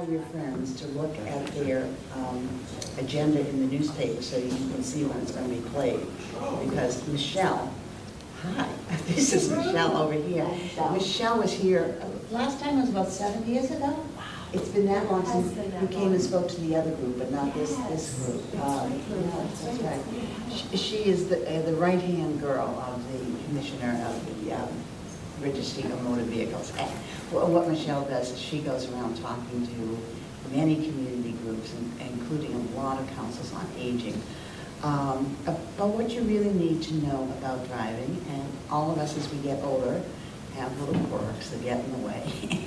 all your friends to look at their agenda in the newspaper so you can see when it's going to be played. Because Michelle, hi, this is Michelle over here. Michelle was here, last time was about 7 years ago. It's been that long since you came and spoke to the other group, but not this group. That's right. She is the right-hand girl of the commissioner of the registry of motor vehicles. And what Michelle does is she goes around talking to many community groups, including a lot of councils on aging, about what you really need to know about driving. And all of us, as we get older, have little quirks that get in the way.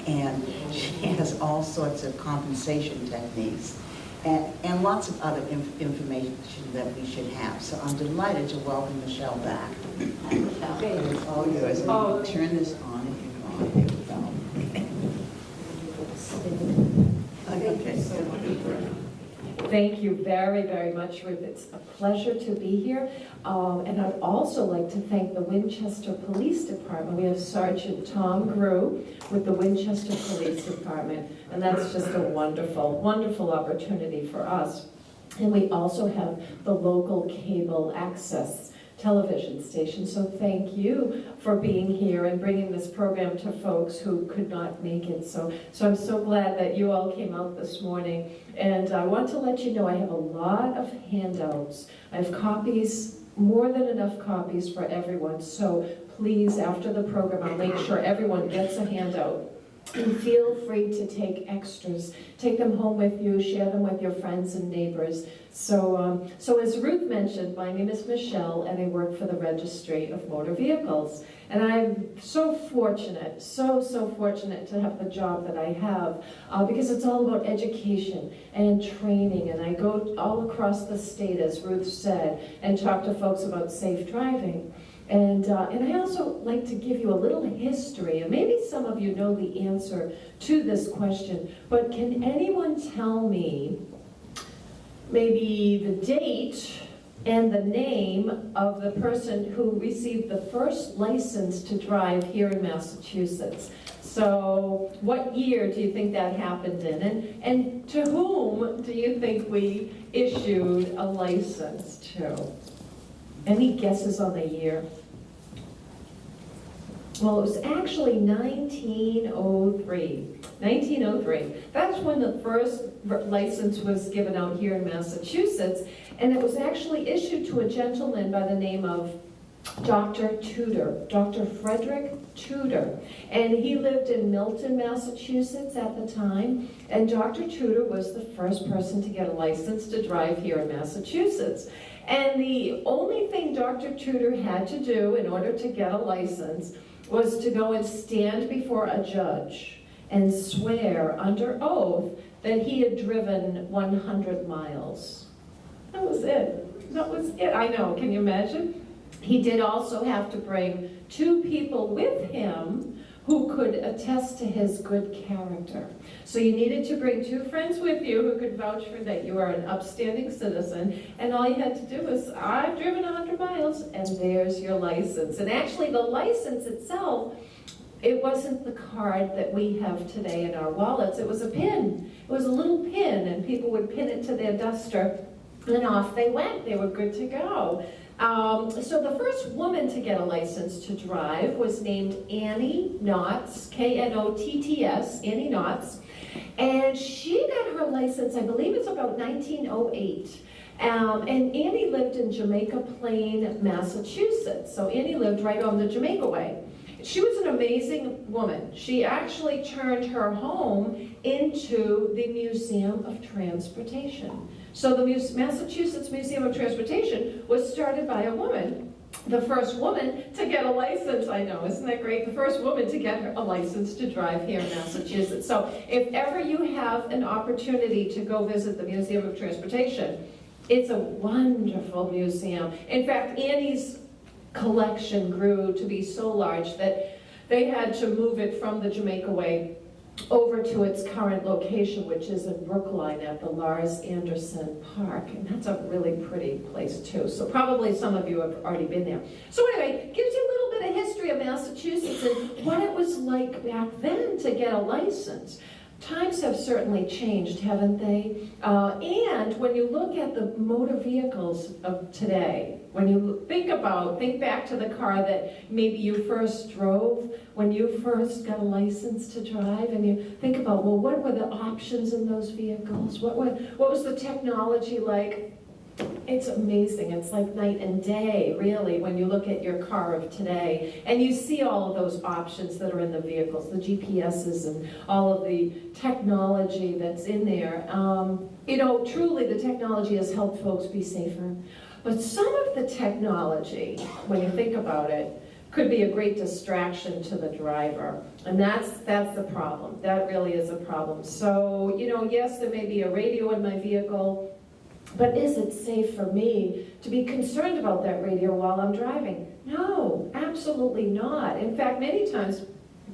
And she has all sorts of compensation techniques and lots of other information that we should have. So I'm delighted to welcome Michelle back. Hi, Michelle. It's all yours. Oh, turn this on if you want. There we go. Okay. Thank you very, very much, Ruth. It's a pleasure to be here. And I'd also like to thank the Winchester Police Department. We have Sergeant Tom Grew with the Winchester Police Department, and that's just a wonderful, wonderful opportunity for us. And we also have the local cable access television station. So thank you for being here and bringing this program to folks who could not make it. So I'm so glad that you all came out this morning. And I want to let you know I have a lot of handouts. I have copies, more than enough copies for everyone. So please, after the program, I'll make sure everyone gets a handout. And feel free to take extras. Take them home with you, share them with your friends and neighbors. So as Ruth mentioned, my name is Michelle, and I work for the Registry of Motor Vehicles. And I'm so fortunate, so fortunate to have the job that I have, because it's all about education and training. And I go all across the state, as Ruth said, and talk to folks about safe driving. And I also like to give you a little history, and maybe some of you know the answer to this question, but can anyone tell me maybe the date and the name of the person who received the first license to drive here in Massachusetts? So what year do you think that happened in? And to whom do you think we issued a license to? Any guesses on the year? Well, it was actually 1903. 1903. That's when the first license was given out here in Massachusetts, and it was actually issued to a gentleman by the name of Dr. Tudor, Dr. Frederick Tudor. And he lived in Milton, Massachusetts at the time, and Dr. Tudor was the first person to get a license to drive here in Massachusetts. And the only thing Dr. Tudor had to do in order to get a license was to go and stand before a judge and swear under oath that he had driven 100 miles. That was it. That was it. I know. Can you imagine? He did also have to bring 2 people with him who could attest to his good character. So you needed to bring 2 friends with you who could vouch for that you are an upstanding citizen, and all you had to do was, I've driven 100 miles, and there's your license. And actually the license itself, it wasn't the card that we have today in our wallets, it was a pin. It was a little pin, and people would pin it to their duster, and off they went. They were good to go. So the first woman to get a license to drive was named Annie Knotts, Knotts, Annie Knotts, and she got her license, I believe it's about 1908. And Annie lived in Jamaica Plain, Massachusetts. So Annie lived right on the Jamaica Way. She was an amazing woman. She actually turned her home into the Museum of Transportation. So the Massachusetts Museum of Transportation was started by a woman. The first woman to get a license, I know, isn't that great? The first woman to get a license to drive here in Massachusetts. So if ever you have an opportunity to go visit the Museum of Transportation, it's a wonderful museum. In fact, Annie's collection grew to be so large that they had to move it from the Jamaica Way over to its current location, which is in Brookline at the Lars Anderson Park. And that's a really pretty place too. So probably some of you have already been there. So anyway, gives you a little bit of history of Massachusetts and what it was like back then to get a license. Times have certainly changed, haven't they? And when you look at the motor vehicles of today, when you think back to the car that maybe you first drove, when you first got a license to drive, and you think about, well, what were the options in those vehicles? What was the technology like? It's amazing. It's like night and day, really, when you look at your car of today. And you see all of those options that are in the vehicles, the GPSs and all of the technology that's in there. Truly the technology has helped folks be safer. But some of the technology, when you think about it, could be a great distraction to the driver. And that's the problem. That really is a problem. So, yes, there may be a radio in my vehicle, but is it safe for me to be concerned about that radio while I'm driving? No, absolutely not. In fact, many times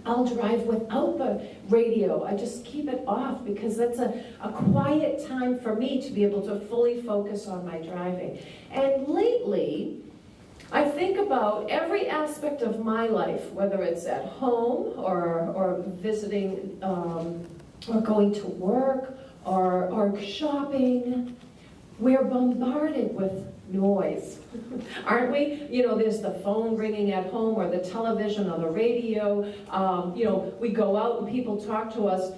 I'll drive without the radio. I just keep it off because that's a quiet time for me to be able to fully focus on my driving. And lately, I think about every aspect of my life, whether it's at home or visiting or going to work or shopping. We're bombarded with noise, aren't we? There's the phone ringing at home or the television or the radio. We go out and people talk to us.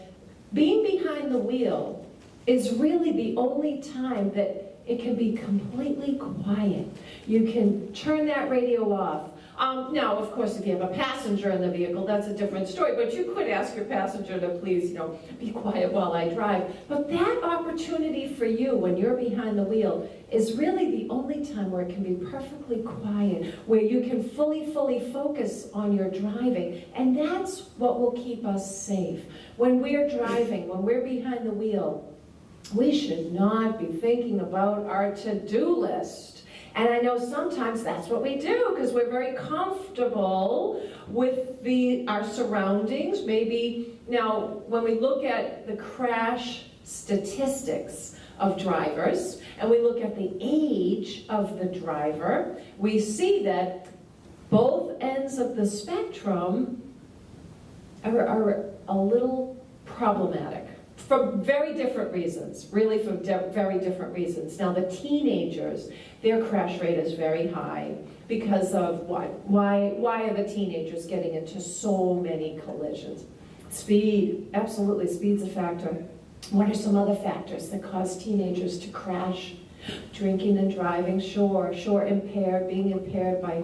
Being behind the wheel is really the only time that it can be completely quiet. You can turn that radio off. Now, of course, if you have a passenger in the vehicle, that's a different story, but you could ask your passenger to please, be quiet while I drive. But that opportunity for you when you're behind the wheel is really the only time where it can be perfectly quiet, where you can fully focus on your driving. And that's what will keep us safe. When we're driving, when we're behind the wheel, we should not be thinking about our to-do list. And I know sometimes that's what we do because we're very comfortable with our surroundings. Maybe now when we look at the crash statistics of drivers and we look at the age of the driver, we see that both ends of the spectrum are a little problematic. For very different reasons, really for very different reasons. Now the teenagers, their crash rate is very high because of what? Why are the teenagers getting into so many collisions? Speed, absolutely, speed's a factor. What are some other factors that cause teenagers to crash? Drinking and driving, sure, being impaired by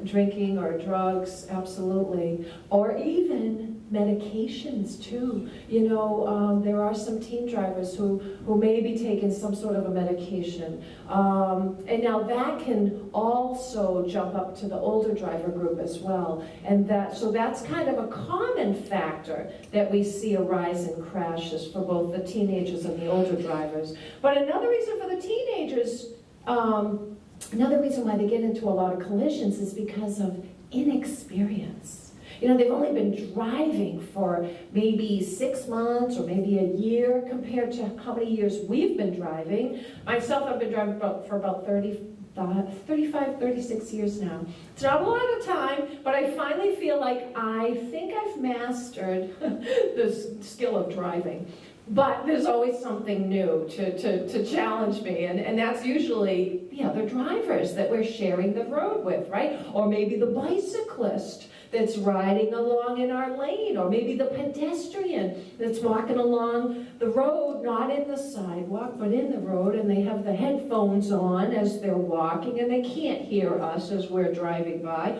drinking or drugs, absolutely. Or even medications too. There are some teen drivers who may be taking some sort of a medication. And now that can also jump up to the older driver group as well. And so that's kind of a common factor that we see a rise in crashes for both the teenagers and the older drivers. But another reason for the teenagers, another reason why they get into a lot of collisions is because of inexperience. They've only been driving for maybe 6 months or maybe a year compared to how many years we've been driving. Myself, I've been driving for about 35, 36 years now. It's not a lot of time, but I finally feel like I think I've mastered this skill of driving. But there's always something new to challenge me, and that's usually the other drivers that we're sharing the road with, right? Or maybe the bicyclist that's riding along in our lane, or maybe the pedestrian that's walking along the road, not in the sidewalk, but in the road, and they have the headphones on as they're walking, and they can't hear us as we're driving by.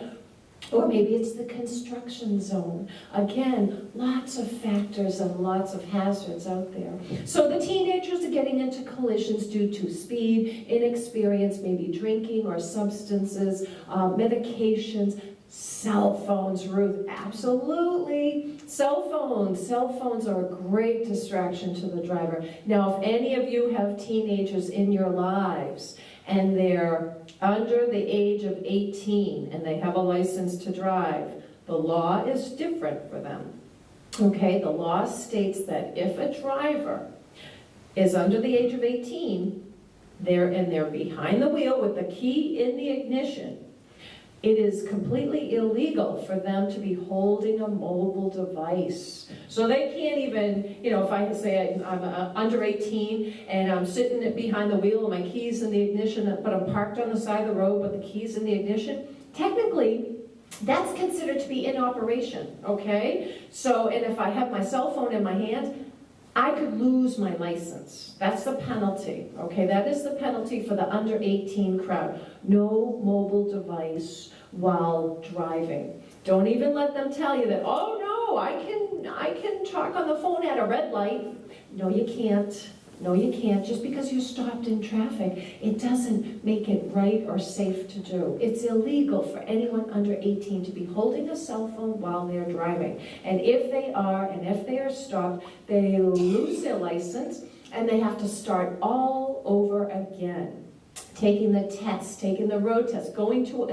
Or maybe it's the construction zone. Again, lots of factors and lots of hazards out there. So the teenagers are getting into collisions due to speed, inexperience, maybe drinking or substances, medications, cell phones, Ruth, absolutely. Cell phones are a great distraction to the driver. Now, if any of you have teenagers in your lives and they're under the age of 18 and they have a license to drive, the law is different for them. Okay, the law states that if a driver is under the age of 18, they're behind the wheel with the key in the ignition, it is completely illegal for them to be holding a mobile device. So they can't even, if I say I'm under 18 and I'm sitting behind the wheel and my key's in the ignition, but I'm parked on the side of the road, but the key's in the ignition, technically, that's considered to be in operation, okay? So, and if I have my cell phone in my hand, I could lose my license. That's the penalty, okay? That is the penalty for the under 18 crowd. No mobile device while driving. Don't even let them tell you that, oh no, I can talk on the phone at a red light. No, you can't. No, you can't. Just because you stopped in traffic, it doesn't make it right or safe to do. It's illegal for anyone under 18 to be holding a cell phone while they're driving. And if they are stopped, they lose their license and they have to start all over again. Taking the test, taking the road test, going to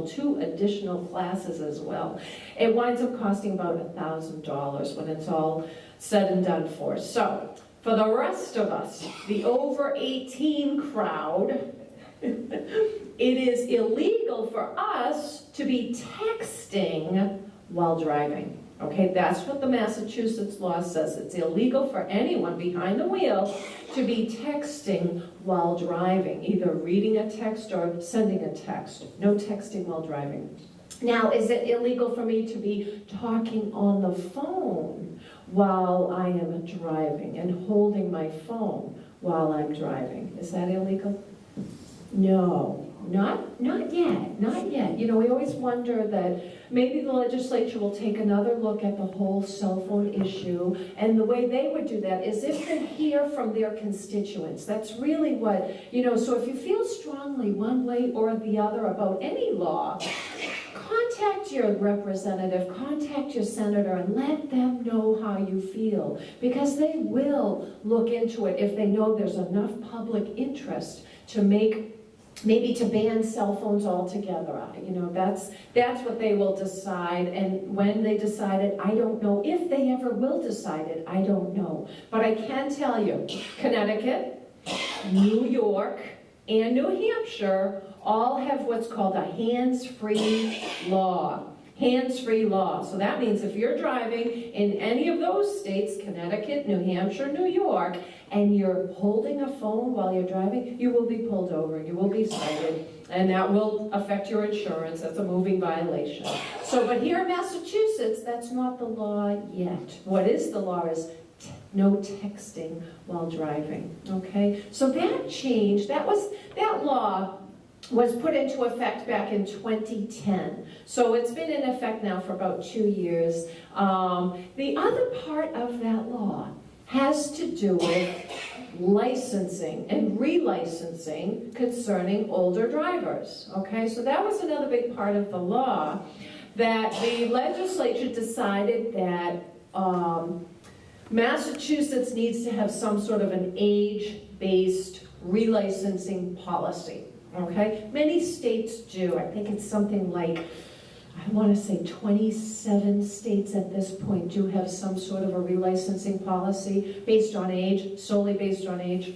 two additional classes as well. It winds up costing about $1,000 when it's all said and done for. So, for the rest of us, the over 18 crowd, it is illegal for us to be texting while driving. Okay, that's what the Massachusetts law says. It's illegal for anyone behind the wheel to be texting while driving, either reading a text or sending a text. No texting while driving. Now, is it illegal for me to be talking on the phone while I am driving and holding my phone while I'm driving? Is that illegal? No, not yet, not yet. We always wonder that maybe the legislature will take another look at the whole cell phone issue, and the way they would do that is if they hear from their constituents. That's really what, so if you feel strongly one way or the other about any law, contact your representative, contact your senator, and let them know how you feel, because they will look into it if they know there's enough public interest to maybe to ban cell phones altogether. That's what they will decide, and when they decide it, I don't know. If they ever will decide it, I don't know. But I can tell you, Connecticut, New York, and New Hampshire all have what's called a hands-free law. Hands-free law. So that means if you're driving in any of those states, Connecticut, New Hampshire, New York, and you're holding a phone while you're driving, you will be pulled over, you will be cited, and that will affect your insurance. That's a moving violation. So, but here in Massachusetts, that's not the law yet. What is the law is no texting while driving, okay? So that changed, that law was put into effect back in 2010. So it's been in effect now for about 2 years. The other part of that law has to do with licensing and relicensing concerning older drivers, okay? So that was another big part of the law, that the legislature decided that Massachusetts needs to have some sort of an age-based relicensing policy. Okay, many states do. I think it's something like, I want to say 27 states at this point do have some sort of a relicensing policy based on age, solely based on age.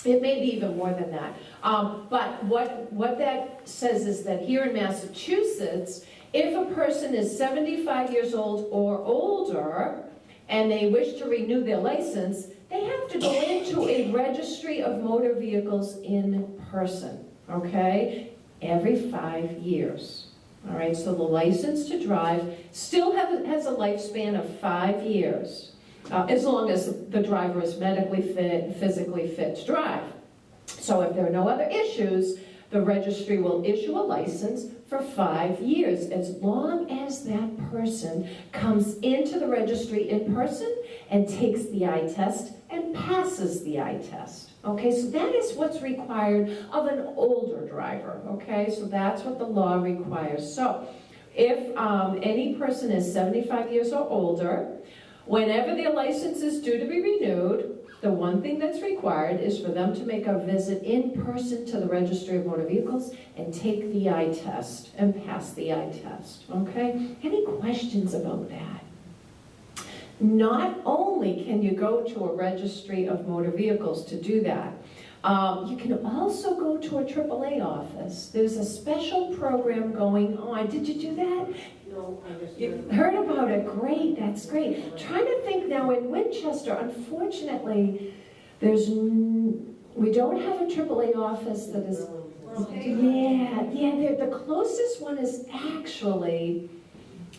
It may be even more than that. But what that says is that here in Massachusetts, if a person is 75 years old or older and they wish to renew their license, they have to go into a registry of motor vehicles in person. Okay, every 5 years. All right, so the license to drive still has a lifespan of 5 years, as long as the driver is medically fit, physically fit to drive. So if there are no other issues, the registry will issue a license for 5 years, as long as that person comes into the registry in person and takes the eye test and passes the eye test. Okay, so that is what's required of an older driver, okay? So that's what the law requires. So if any person is 75 years or older, whenever their license is due to be renewed, the one thing that's required is for them to make a visit in person to the Registry of Motor Vehicles and take the eye test and pass the eye test, okay? Any questions about that? Not only can you go to a registry of motor vehicles to do that, You can also go to a AAA office. There's a special program going on. Did you do that? No, I just You heard about it. Great, that's great. Trying to think now in Winchester, unfortunately, we don't have a AAA office that is, the closest one is actually,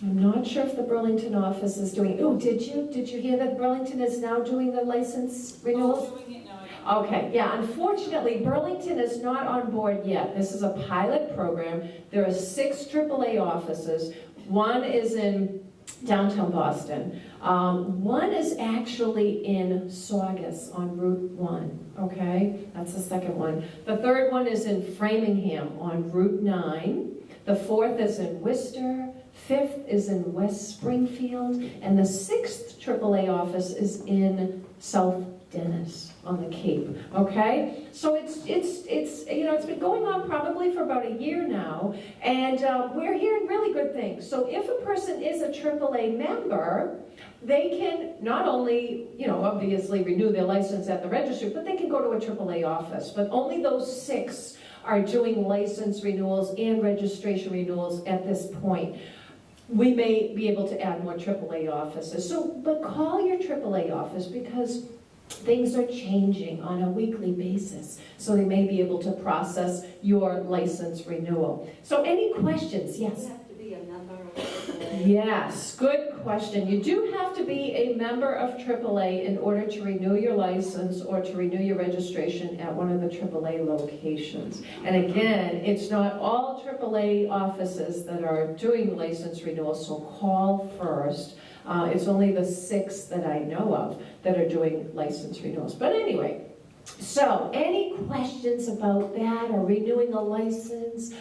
I'm not sure if the Burlington office is doing, did you hear that Burlington is now doing the license renewals? Doing it now. Okay, yeah, unfortunately, Burlington is not on board yet. This is a pilot program. There are 6 AAA offices. One is in downtown Boston. One is actually in Saugus on Route 1, okay? That's the second one. The third one is in Framingham on Route 9. The fourth is in Worcester. 5th is in West Springfield. And the 6th AAA office is in South Dennis on the Cape, okay? So it's been going on probably for about a year now, and we're hearing really good things. So if a person is a AAA member, they can not only, obviously renew their license at the registry, but they can go to a AAA office. But only those 6 are doing license renewals and registration renewals at this point. We may be able to add more AAA offices. But call your AAA office because things are changing on a weekly basis. So they may be able to process your license renewal. So any questions? Yes? You have to be a member of AAA. Yes, good question. You do have to be a member of AAA in order to renew your license or to renew your registration at one of the AAA locations. And again, it's not all AAA offices that are doing license renewals, so call first. It's only the 6 that I know of that are doing license renewals. But anyway, so any questions about that or renewing a license?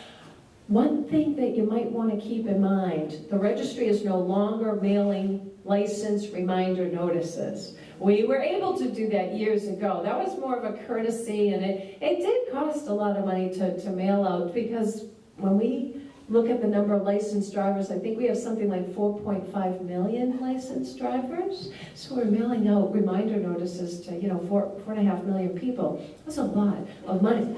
One thing that you might want to keep in mind, the registry is no longer mailing license reminder notices. We were able to do that years ago. That was more of a courtesy, and it did cost a lot of money to mail out, because when we look at the number of licensed drivers, I think we have something like 4.5 million licensed drivers. So we're mailing out reminder notices to, 4.5 million people. That's a lot of money.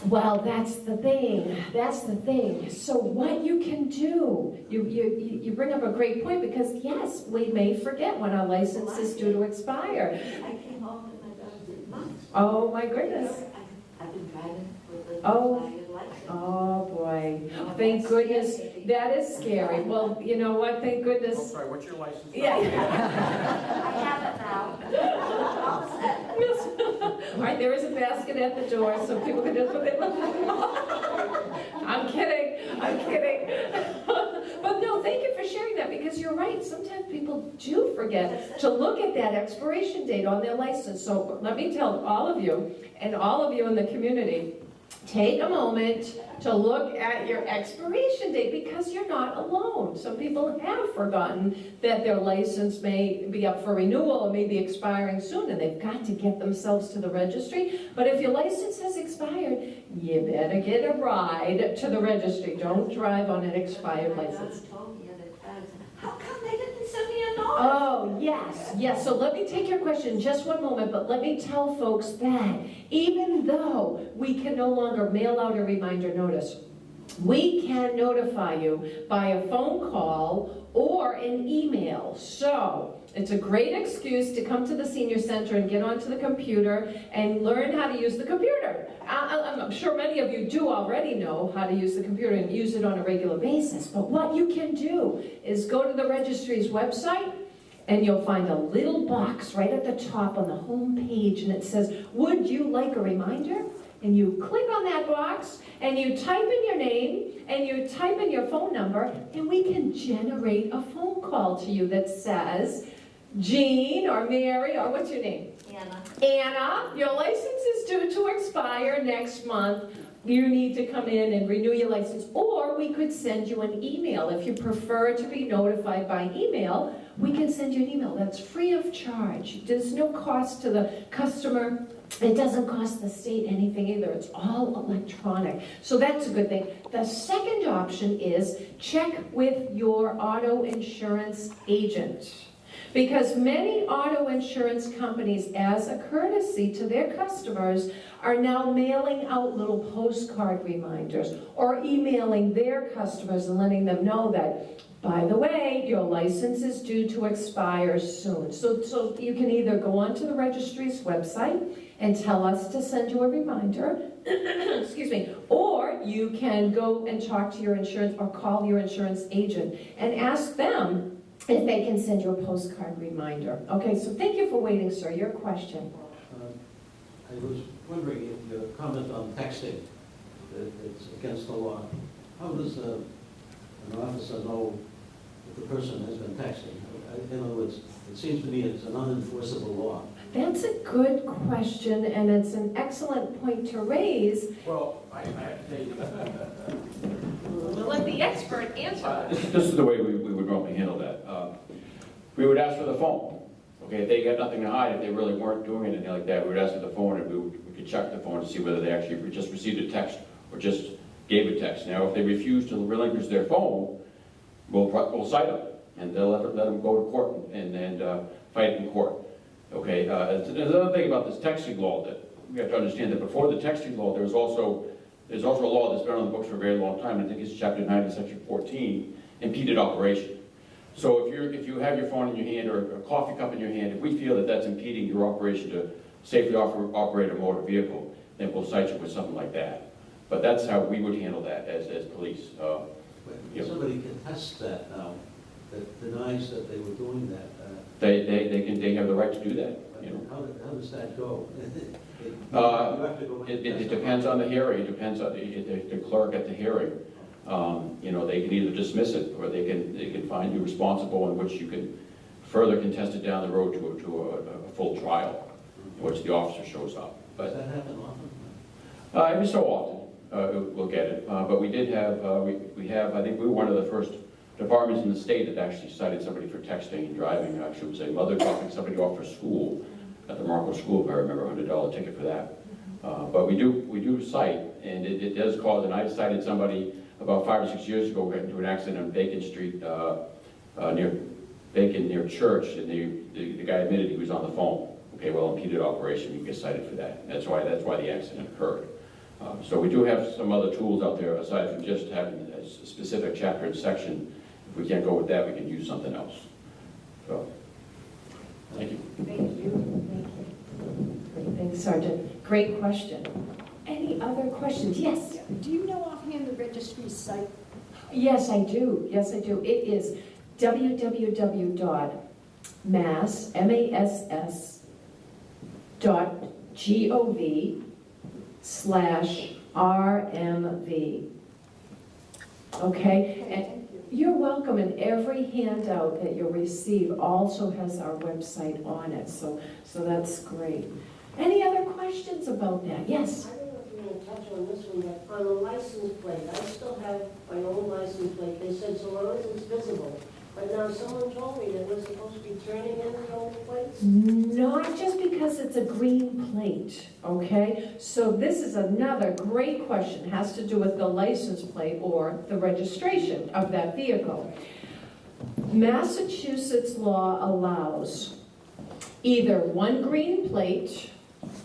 Well, that's the thing. That's the thing. So what you can do, you bring up a great point, because yes, we may forget when our license is due to expire. I came home and my dog did months. Oh my goodness. I've been driving with the Oh. expired license. Oh boy. Thank goodness. That is scary. Well, you know what? Thank Oh, goodness. sorry, what's your license? Yeah. I have it now. All set. Yes. All right, there is a basket at the door, so people can just put it. I'm kidding. I'm kidding. But no, thank you for sharing that, because you're right. Sometimes people do forget to look at that expiration date on their license. So let me tell all of you, and all of you in the community, take a moment to look at your expiration date, because you're not alone. Some people have forgotten that their license may be up for renewal or may be expiring soon, and they've got to get themselves to the registry. But if your license has expired, you better get a ride to the registry. Don't drive on an expired license. My daughter told me that I was, how come they didn't send me a notice? Oh, yes. So let me take your question just one moment, but let me tell folks that even though we can no longer mail out a reminder notice, we can notify you by a phone call or an email. So it's a great excuse to come to the senior center and get onto the computer and learn how to use the computer. I'm sure many of you do already know how to use the computer and use it on a regular basis. But what you can do is go to the registry's website, and you'll find a little box right at the top on the home page, and it says, would you like a reminder? And you click on that box, and you type in your name, and you type in your phone number, and we can generate a phone call to you that says, Jean or Mary, or what's your name? Anna, your license is due to expire next month. You need to come in and renew your license. Or we could send you an email. If you prefer to be notified by email, we can send you an email that's free of charge. There's no cost to the customer. It doesn't cost the state anything either. It's all electronic. So that's a good thing. The second option is check with your auto insurance agent. Because many auto insurance companies, as a courtesy to their customers, are now mailing out little postcard reminders or emailing their customers and letting them know that, by the way, your license is due to expire soon. So you can either go onto the registry's website and tell us to send you a reminder, excuse me, or you can go and talk to your insurance or call your insurance agent and ask them if they can send you a postcard reminder. Okay, so thank you for waiting, sir. Your question. I was wondering if your comment on texting, that it's against the law. How does an officer know if the person has been texting? In other words, it seems to me it's an unenforceable law. That's a good question, and it's an excellent point to raise. Well, I have to tell you, We'll let the expert answer. this is the way we would normally handle that. We would ask for the phone. Okay, if they got nothing to hide, if they really weren't doing anything like that, we would ask for the phone, and we could check the phone to see whether they actually just received a text or just gave a text. Now, if they refuse to relinquish their phone, we'll cite them, and they'll let them go to court and fight in court. Okay, there's another thing about this texting law that we have to understand, that before the texting law, there's also a law that's been on the books for a very long time. I think it's Chapter 90, Section 14, impeded operation. So if you have your phone in your hand or a coffee cup in your hand, if we feel that that's impeding your operation to safely operate a motor vehicle, then we'll cite you with something like that. But that's how we would handle that as police. Somebody can test that now, that denies that they were doing that. They have the right to do that. You know. How does that go? It depends on the hearing. It depends on the clerk at the hearing. You know, they can either dismiss it or they can find you responsible, in which you can further contest it down the road to a full trial, in which the officer shows up. Does that happen often? Every so often we'll get it. But we did have I think we were one of the first departments in the state that actually cited somebody for texting and driving. I should say, mother dropping somebody off for school at the Marco School, if I remember, $100 ticket for that. But we do cite, and it does cause. And I cited somebody about 5 or 6 years ago, got into an accident on Bacon Street, near Church, and the guy admitted he was on the phone. Okay, well, impeded operation, you get cited for that. That's why the accident occurred. So we do have some other tools out there aside from just having a specific chapter and section. If we can't go with that, we can use something else. So, thank you. Thank you. Thank you. Great, thanks, Sergeant. Great question. Any other questions? Yes. Do you know offhand the registry's site? Yes, I do. Yes, I do. It is www.mass.gov/RMV. Okay? And you're welcome, and every handout that you'll receive also has our website on it, so that's great. Any other questions about that? Yes? I don't know if you're going to touch on this one, but on the license plate, I still have my own license plate. They said so long as it's visible. But now someone told me that we're supposed to be turning in the old plates. Not just because it's a green plate, okay? So this is another great question. It has to do with the license plate or the registration of that vehicle. Massachusetts law allows either one green plate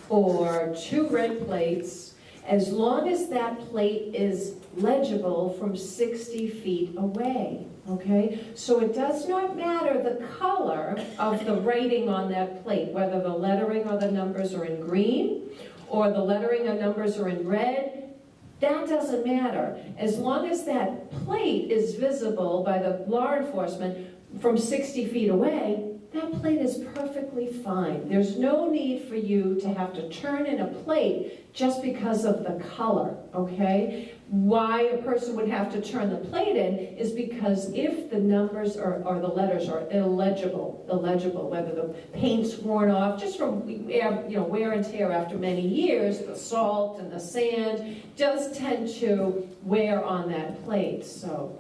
or two red plates, as long as that plate is legible from 60 feet away, okay? So it does not matter the color of the writing on that plate, whether the lettering or the numbers are in green or the lettering or numbers are in red. That doesn't matter. As long as that plate is visible by the law enforcement from 60 feet away, that plate is perfectly fine. There's no need for you to have to turn in a plate just because of the color, okay? Why a person would have to turn the plate in is because if the numbers or the letters are illegible, whether the paint's worn off, just from wear and tear after many years, the salt and the sand does tend to wear on that plate, so.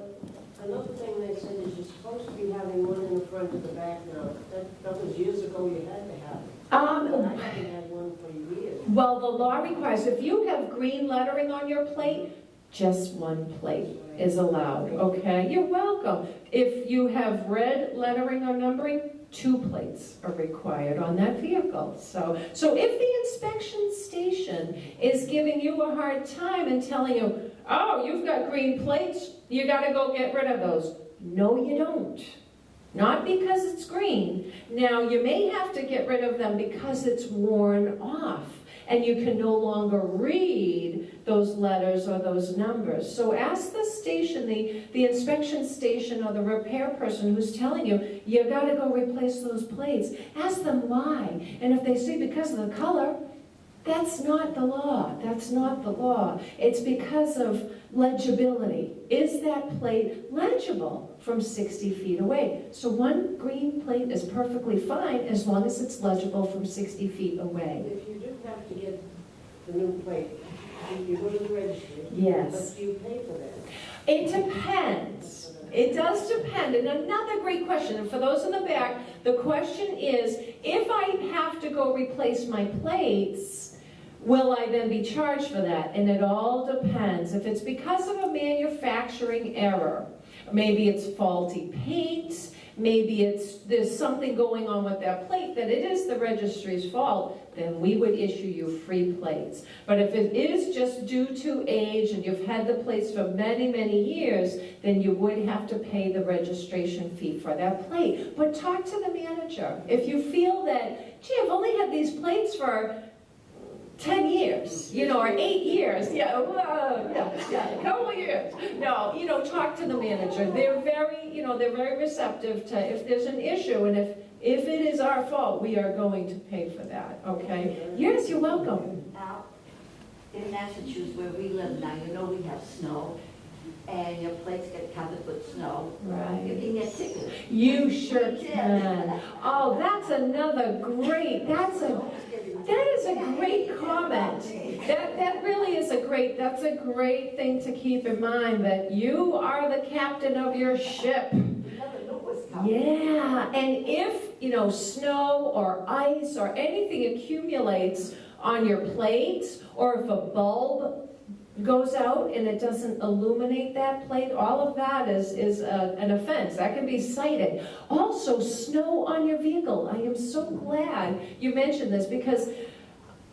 Another thing they said is you're supposed to be having one in the front and the back now. That was years ago you had to have it. But I haven't had one for years. Well, the law requires, if you have green lettering on your plate, just one plate is allowed, okay? You're welcome. If you have red lettering or numbering, 2 plates are required on that vehicle. So if the inspection station is giving you a hard time and telling you, oh, you've got green plates, you gotta go get rid of those. No, you don't. Not because it's green. Now, you may have to get rid of them because it's worn off and you can no longer read those letters or those numbers. So ask the station, the inspection station or the repair person who's telling you, you gotta go replace those plates. Ask them why. And if they say because of the color, that's not the law. That's not the law. It's because of legibility. Is that plate legible from 60 feet away? So one green plate is perfectly fine as long as it's legible from 60 feet away. If you do have to get the new plate, you go to the registry. Yes. But do you pay for that? It depends. It does depend. And another great question, and for those in the back, the question is, if I have to go replace my plates, will I then be charged for that? And it all depends. If it's because of a manufacturing error, maybe it's faulty paint, maybe there's something going on with that plate that it is the registry's fault, then we would issue you free plates. But if it is just due to age and you've had the plates for many, many years, then you would have to pay the registration fee for that plate. But talk to the manager. If you feel that, gee, I've only had these plates for 10 years, or 8 years, a couple of years. No, talk to the manager. They're very receptive to if there's an issue, and if it is our fault, we are going to pay for that, okay? Yes, you're welcome. Now, in Massachusetts where we live now, we have snow, and your plates get covered with snow. Right. You can get tickets. You sure can. Oh, that's another great, that is a great comment. That really is that's a great thing to keep in mind, that you are the captain of your ship. You never know what's coming. Yeah, and if, snow or ice or anything accumulates on your plate, or if a bulb goes out and it doesn't illuminate that plate, all of that is an offense. That can be cited. Also, snow on your vehicle. I am so glad you mentioned this, because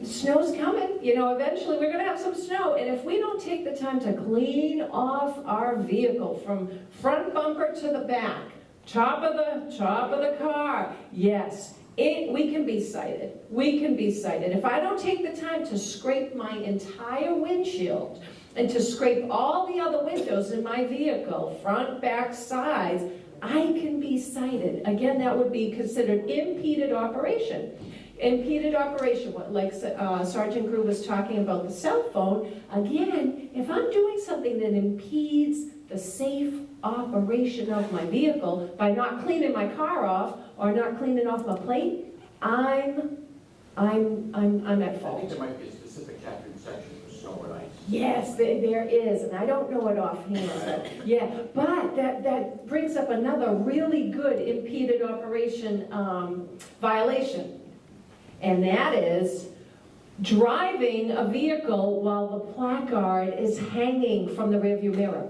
snow's coming. Eventually we're going to have some snow, and if we don't take the time to clean off our vehicle from front bumper to the back, top of the car, yes, we can be cited. We can be cited. If I don't take the time to scrape my entire windshield and to scrape all the other windows in my vehicle, front, back, sides, I can be cited. Again, that would be considered impeded operation. Impeded operation, like Sergeant Grew was talking about the cell phone. Again, if I'm doing something that impedes the safe operation of my vehicle by not cleaning my car off or not cleaning off my plate, I'm at fault. I think there might be a specific chapter and section for snow and ice. Yes, there is, and I don't know it offhand. Yeah, but that brings up another really good impeded operation violation, and that is driving a vehicle while the placard is hanging from the rearview mirror.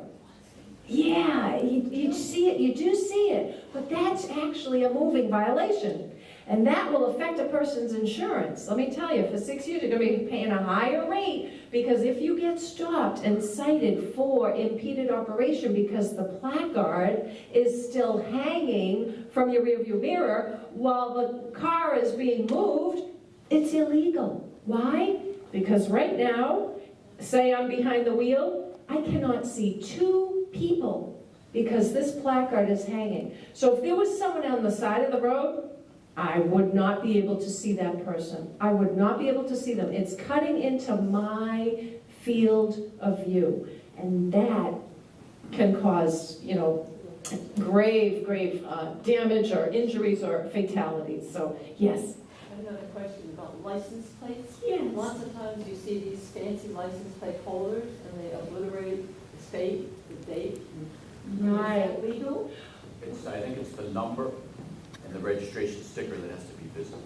Yeah, you see it, you do see it, but that's actually a moving violation. And that will affect a person's insurance. Let me tell you, for 6 years, you're going to be paying a higher rate, because if you get stopped and cited for impeded operation because the placard is still hanging from your rearview mirror while the car is being moved, it's illegal. Why? Because right now, say I'm behind the wheel, I cannot see 2 people because this placard is hanging. So if there was someone on the side of the road, I would not be able to see that person. I would not be able to see them. It's cutting into my field of view. And that can cause, grave damage or injuries or fatalities. So, yes. I have another question about license plates. Yes. Lots of times you see these fancy license plate holders and they obliterate the state, the date. Right. Is that legal? I think it's the number and the registration sticker that has to be visible.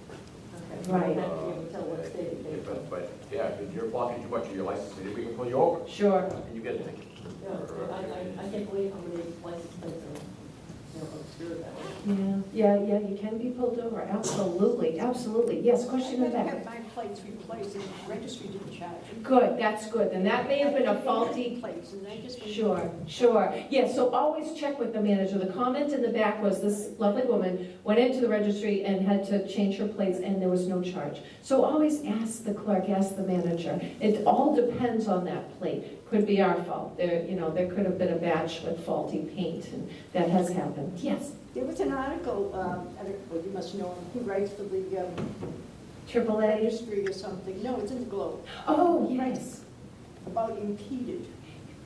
Okay, Right. You don't have to be able to tell what state it came from. But, yeah, if you're blocking too much of your license, maybe we can pull you over, Sure. and you get a ticket. Yeah, I can't believe how many license plates are, obscure that way. Yeah, you can be pulled over, absolutely, absolutely. Yes, question I in the back. had my plates replaced and the registry didn't charge me. Good, that's good, then that may have been a faulty. Plates and they just. Sure. Yeah, so always check with the manager. The comment in the back was this lovely woman went into the registry and had to change her plates and there was no charge. So always ask the clerk, ask the manager. It all depends on that plate. Could be our fault. There could have been a batch with faulty paint and that has happened. Yes, There was an article, well, you must know him, he writes for the AAA. registry or something. No, it's in the Globe. Oh, yes. About impeded.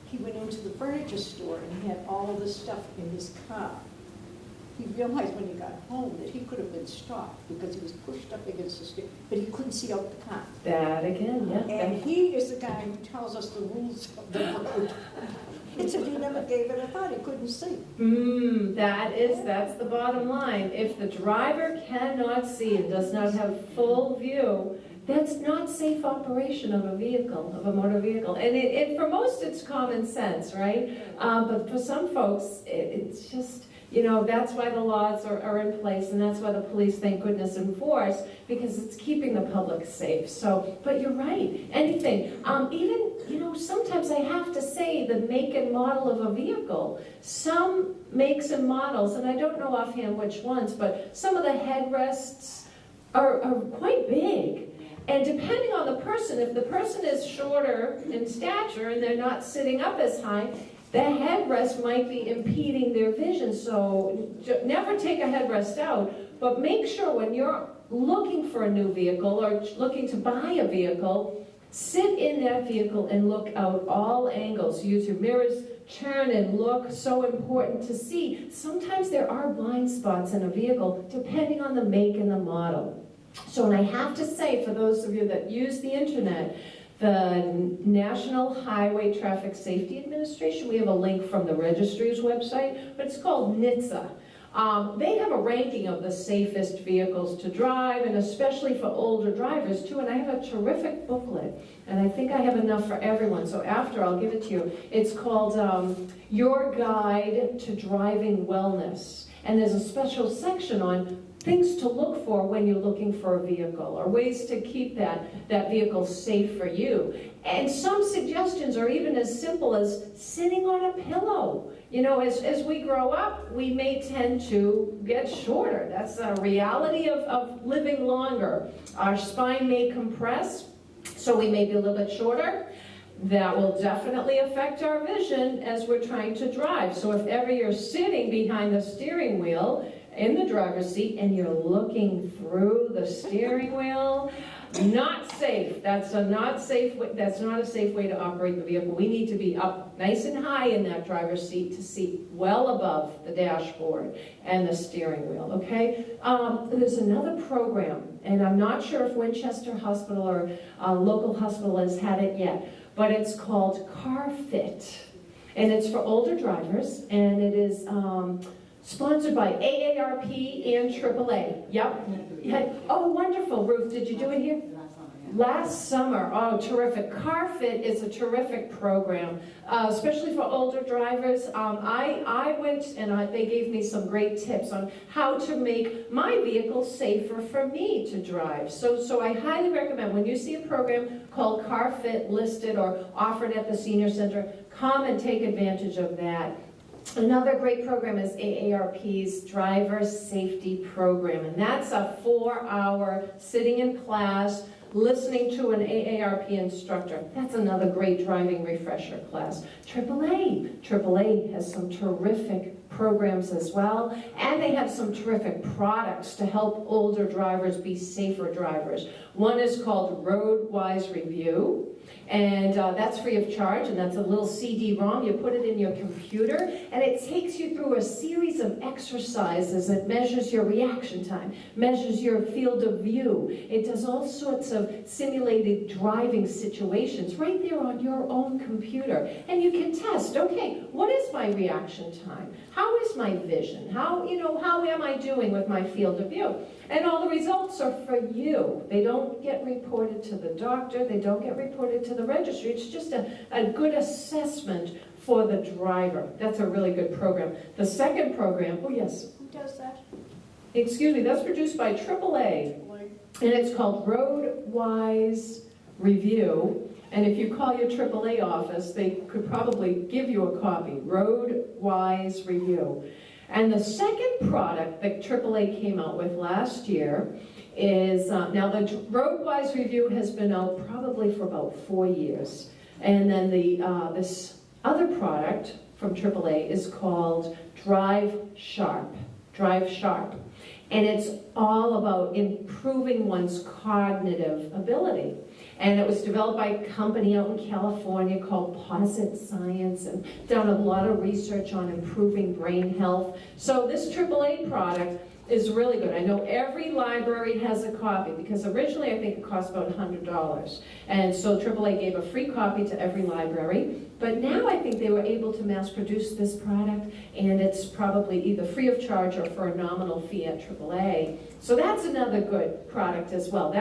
He went into the furniture store and he had all of this stuff in his car. He realized when he got home that he could have been stopped because he was pushed up against the steering, but he couldn't see out the car. That again, yeah. And he is the guy who tells us the rules of the road. It's if he never gave it a thought, he couldn't see. That's the bottom line. If the driver cannot see and does not have full view, that's not safe operation of a vehicle, of a motor vehicle. And for most, it's common sense, right? But for some folks, it's just, that's why the laws are in place, and that's why the police, thank goodness, enforce, because it's keeping the public safe. So, but you're right, anything. Even, sometimes I have to say the make and model of a vehicle. Some makes and models, and I don't know offhand which ones, but some of the headrests are quite big. And depending on the person, if the person is shorter in stature and they're not sitting up as high, the headrest might be impeding their vision. So never take a headrest out, but make sure when you're looking for a new vehicle or looking to buy a vehicle, sit in that vehicle and look out all angles. Use your mirrors, turn and look, so important to see. Sometimes there are blind spots in a vehicle depending on the make and the model. So, and I have to say, for those of you that use the internet, the National Highway Traffic Safety Administration, we have a link from the registry's website, but it's called NHTSA. They have a ranking of the safest vehicles to drive, and especially for older drivers too, and I have a terrific booklet, and I think I have enough for everyone, so after I'll give it to you. It's called Your Guide to Driving Wellness, and there's a special section on things to look for when you're looking for a vehicle, or ways to keep that vehicle safe for you. And some suggestions are even as simple as sitting on a pillow. As we grow up, we may tend to get shorter. That's a reality of living longer. Our spine may compress, so we may be a little bit shorter. That will definitely affect our vision as we're trying to drive. So if ever you're sitting behind the steering wheel in the driver's seat and you're looking through the steering wheel, not safe. That's not a safe way to operate the vehicle. We need to be up nice and high in that driver's seat to see well above the dashboard and the steering wheel, okay? There's another program, and I'm not sure if Winchester Hospital or local hospital has had it yet, but it's called CarFit, and it's for older drivers, and it is sponsored by AARP and AAA. Yep. Oh, wonderful. Ruth, did you do it here? Last summer. Oh, terrific. CarFit is a terrific program, especially for older drivers. I went and they gave me some great tips on how to make my vehicle safer for me to drive. So I highly recommend when you see a program called CarFit listed or offered at the senior center, come and take advantage of that. Another great program is AARP's Driver Safety Program, and that's a 4-hour sitting in class, listening to an AARP instructor. That's another great driving refresher class. AAA has some terrific programs as well, and they have some terrific products to help older drivers be safer drivers. One is called Road Wise Review, And that's free of charge, and that's a little CD-ROM. You put it in your computer, and it takes you through a series of exercises that measures your reaction time, measures your field of view. It does all sorts of simulated driving situations right there on your own computer. And you can test, okay, what is my reaction time? How is my vision? How am I doing with my field of view? And all the results are for you. They don't get reported to the doctor. They don't get reported to the registry. It's just a good assessment for the driver. That's a really good program. The second program, oh yes. Who does that? Excuse me, that's produced by AAA. And it's called RoadWise Review. And if you call your AAA office, they could probably give you a copy. RoadWise Review. And the second product that AAA came out with last year is, now the RoadWise Review has been out probably for about 4 years. And then this other product from AAA is called Drive Sharp. Drive Sharp. And it's all about improving one's cognitive ability. And it was developed by a company out in California called Posit Science, and done a lot of research on improving brain health. So this AAA product is really good. I know every library has a copy, because originally I think it cost about $100. And so AAA gave a free copy to every library. But now I think they were able to mass produce this product, and it's probably either free of charge or for a nominal fee at AAA. So that's another good product as well.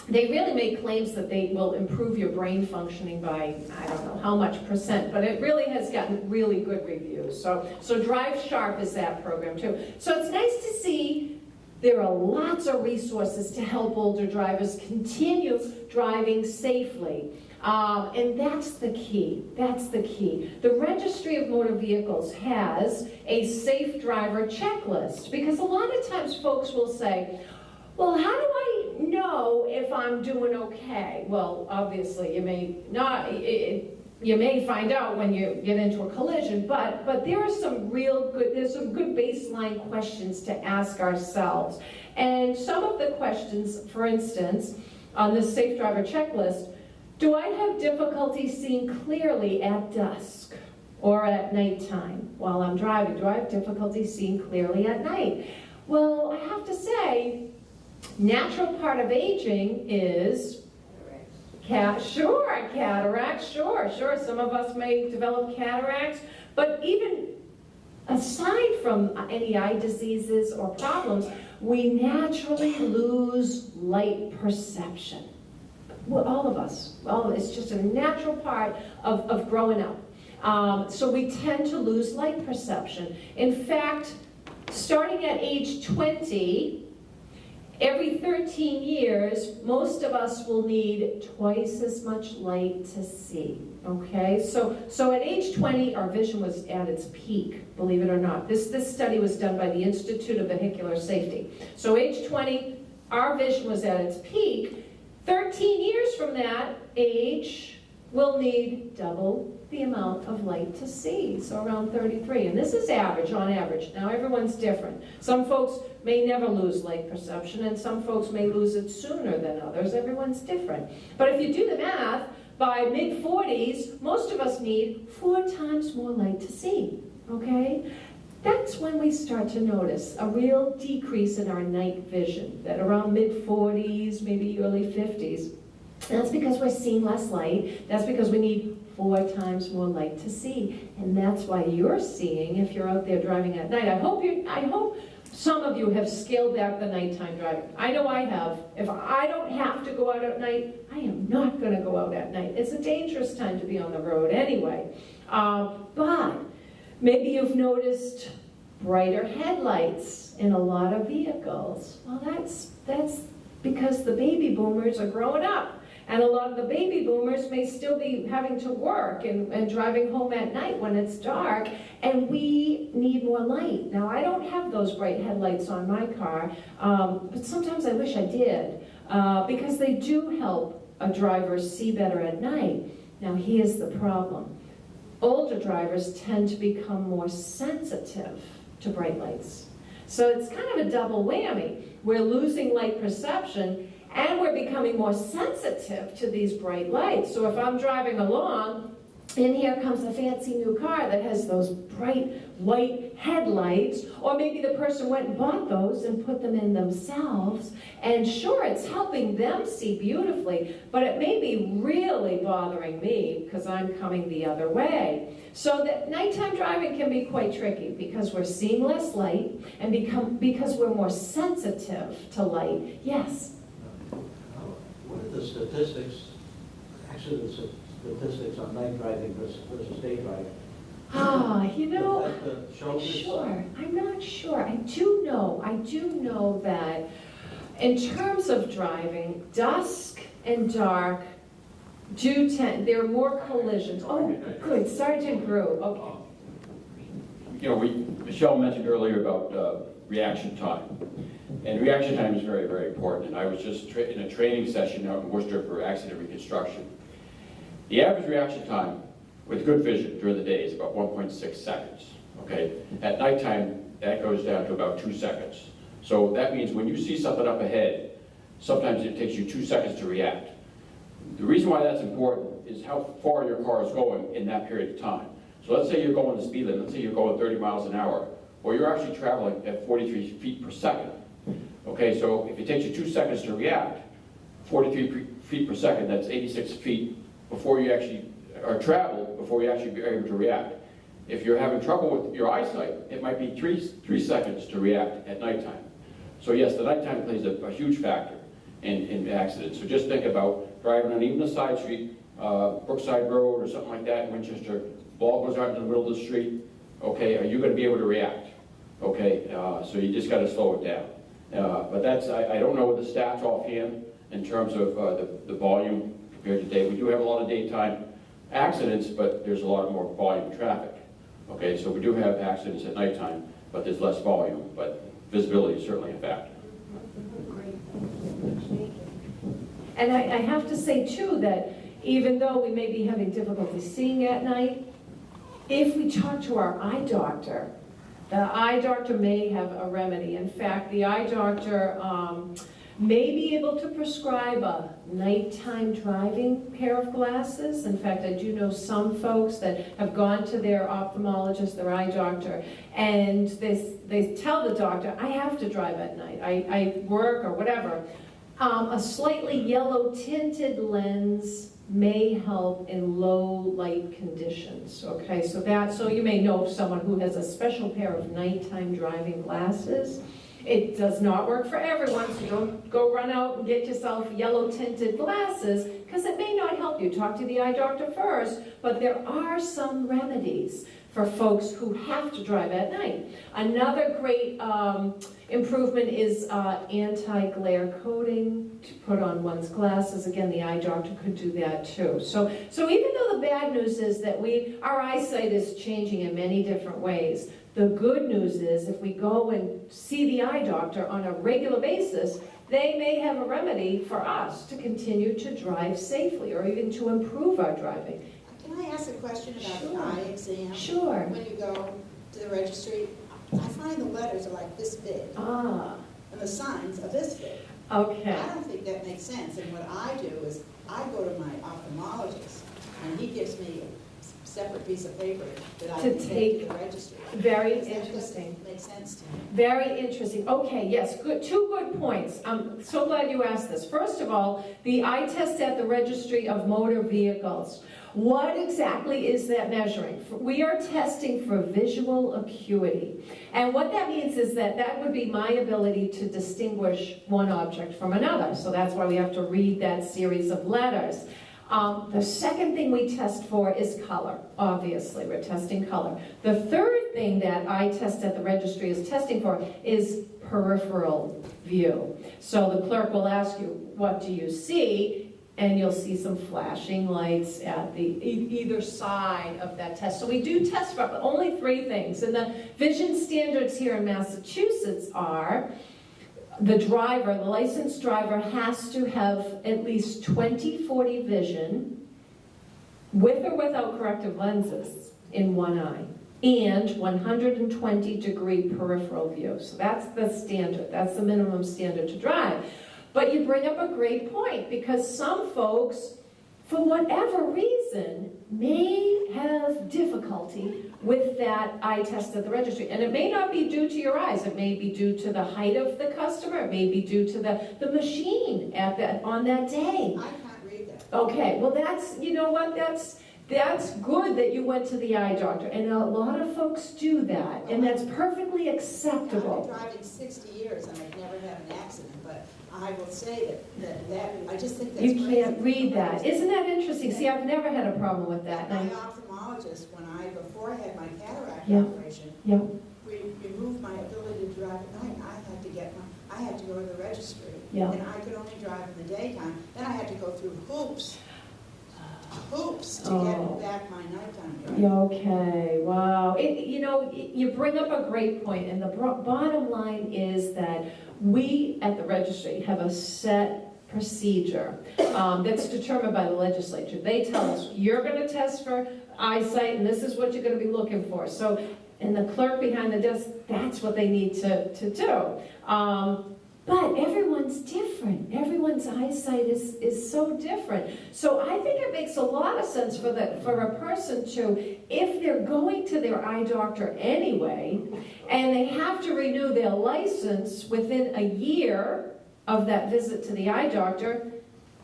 They really make claims that they will improve your brain functioning by, I don't know how much percent, but it really has gotten really good reviews. So Drive Sharp is that program too. So it's nice to see there are lots of resources to help older drivers continue driving safely. And that's the key. That's the key. The Registry of Motor Vehicles has a safe driver checklist, because a lot of times folks will say, well, how do I know if I'm doing okay? Well, obviously, you may not. You may find out when you get into a collision, but there are some there's some good baseline questions to ask ourselves. And some of the questions, for instance, on this safe driver checklist: do I have difficulty seeing clearly at dusk or at nighttime while I'm driving? Do I have difficulty seeing clearly at night? Well, I have to say, natural part of aging is cataracts, sure. Some of us may develop cataracts, but even aside from any eye diseases or problems, we naturally lose light perception. Well, all of us, it's just a natural part of growing up. So we tend to lose light perception. In fact, starting at age 20, every 13 years, most of us will need twice as much light to see, okay? So at age 20, our vision was at its peak, believe it or not. This study was done by the Institute of Vehicular Safety. So age 20, our vision was at its peak. 13 years from that age, we'll need double the amount of light to see, so around 33. And this is average, on average. Now everyone's different. Some folks may never lose light perception, and some folks may lose it sooner than others. Everyone's different. But if you do the math, by mid-40s, most of us need 4 times more light to see, okay? That's when we start to notice a real decrease in our night vision, that around mid-40s, maybe early 50s. And that's because we're seeing less light. That's because we need 4 times more light to see. And that's why you're seeing, if you're out there driving at night, I hope some of you have scaled back the nighttime driving. I know I have. If I don't have to go out at night, I am not going to go out at night. It's a dangerous time to be on the road anyway. But maybe you've noticed brighter headlights in a lot of vehicles. Well, that's because the baby boomers are growing up. And a lot of the baby boomers may still be having to work and driving home at night when it's dark, and we need more light. Now, I don't have those bright headlights on my car, but sometimes I wish I did, because they do help a driver see better at night. Now, here's the problem. Older drivers tend to become more sensitive to bright lights. So it's kind of a double whammy. We're losing light perception, And we're becoming more sensitive to these bright lights. So if I'm driving along, and here comes a fancy new car that has those bright white headlights, or maybe the person went and bought those and put them in themselves, and sure, it's helping them see beautifully, but it may be really bothering me because I'm coming the other way. So that nighttime driving can be quite tricky because we're seeing less light and because we're more sensitive to light. Yes? What are the statistics, accident statistics on night driving versus day driving? You know, Does that show this? sure, I'm not sure. I do know that in terms of driving, dusk and dark there are more collisions. Oh, good, Sergeant Grew, okay. You know, Michelle mentioned earlier about reaction time. And reaction time is very, very important. And I was just in a training session out in Worcester for accident reconstruction. The average reaction time with good vision during the day is about 1.6 seconds, okay? At nighttime, that goes down to about 2 seconds. So that means when you see something up ahead, sometimes it takes you 2 seconds to react. The reason why that's important is how far your car is going in that period of time. So let's say you're going the speed limit, let's say you're going 30 miles an hour, or you're actually traveling at 43 feet per second. Okay, so if it takes you 2 seconds to react, 43 feet per second, that's 86 feet before you actually are traveled, before you actually be able to react. If you're having trouble with your eyesight, it might be three seconds to react at nighttime. So yes, the nighttime plays a huge factor in accidents. So just think about driving on even a side street, Brookside Road or something like that in Winchester, ball goes out in the middle of the street, okay, are you going to be able to react? Okay, so you just got to slow it down. But that's, I don't know the stats offhand in terms of the volume compared to day. We do have a lot of daytime accidents, but there's a lot more volume of traffic. Okay, so we do have accidents at nighttime, but there's less volume, but visibility is certainly a factor. And I have to say too that even though we may be having difficulty seeing at night, if we talk to our eye doctor, the eye doctor may have a remedy. In fact, the eye doctor may be able to prescribe a nighttime driving pair of glasses. In fact, I do know some folks that have gone to their ophthalmologist, their eye doctor, and they tell the doctor, I have to drive at night. I work or whatever. A slightly yellow tinted lens may help in low light conditions, okay? So you may know someone who has a special pair of nighttime driving glasses. It does not work for everyone, so don't go run out and get yourself yellow tinted glasses, because it may not help you. Talk to the eye doctor first, but there are some remedies for folks who have to drive at night. Another great improvement is anti-glare coating to put on one's glasses. Again, the eye doctor could do that too. So even though the bad news is that our eyesight is changing in many different ways, the good news is if we go and see the eye doctor on a regular basis, they may have a remedy for us to continue to drive safely or even to improve our driving. Can I ask a question about Sure. an eye exam? Sure. When you go to the registry, I find the letters are like this big, Ah, and the signs are this big. okay. I don't think that makes sense, and what I do is, I go to my ophthalmologist, and he gives me a separate piece of paper that I To can take to the registry. Very Does that interesting. make sense to me? Very interesting. Okay, yes, good. Two good points. I'm so glad you asked this. First of all, the eye test at the Registry of Motor Vehicles. What exactly is that measuring? We are testing for visual acuity. And what that means is that would be my ability to distinguish one object from another. So that's why we have to read that series of letters. The second thing we test for is color. Obviously, we're testing color. The third thing that eye test at the registry is testing for is peripheral view. So the clerk will ask you, what do you see? And you'll see some flashing lights at the either side of that test. So we do test for only three things. And the vision standards here in Massachusetts are the licensed driver has to have at least 20/40 vision with or without corrective lenses in one eye and 120-degree peripheral view. So that's the standard. That's the minimum standard to drive. But you bring up a great point, because some folks, for whatever reason, may have difficulty with that eye test at the registry. And it may not be due to your eyes. It may be due to the height of the customer. It may be due to the machine on that day. I can't read that. Okay, well that's, you know what, that's good that you went to the eye doctor. And a lot of folks do that, and that's perfectly I've acceptable. been driving 60 years and I've never had an accident, but I will say that I just think that's You crazy. can't read that. Isn't that interesting? See, I've never had a problem with that. My And ophthalmologist, before I had my cataract Yeah. operation, Yeah, we removed my ability to drive at night. I had to go to the registry. Yeah. And I could only drive in the daytime. Then I had to go through hoops to Oh. get back my nighttime driving. yeah, okay, wow. You bring up a great point, and the bottom line is that we at the registry have a set procedure that's determined by the legislature. They tell us, you're going to test for eyesight, and this is what you're going to be looking for. So, and the clerk behind the desk, that's what they need to do. But everyone's different. Everyone's eyesight is so different. So I think it makes a lot of sense for a person to, if they're going to their eye doctor anyway, and they have to renew their license within a year of that visit to the eye doctor,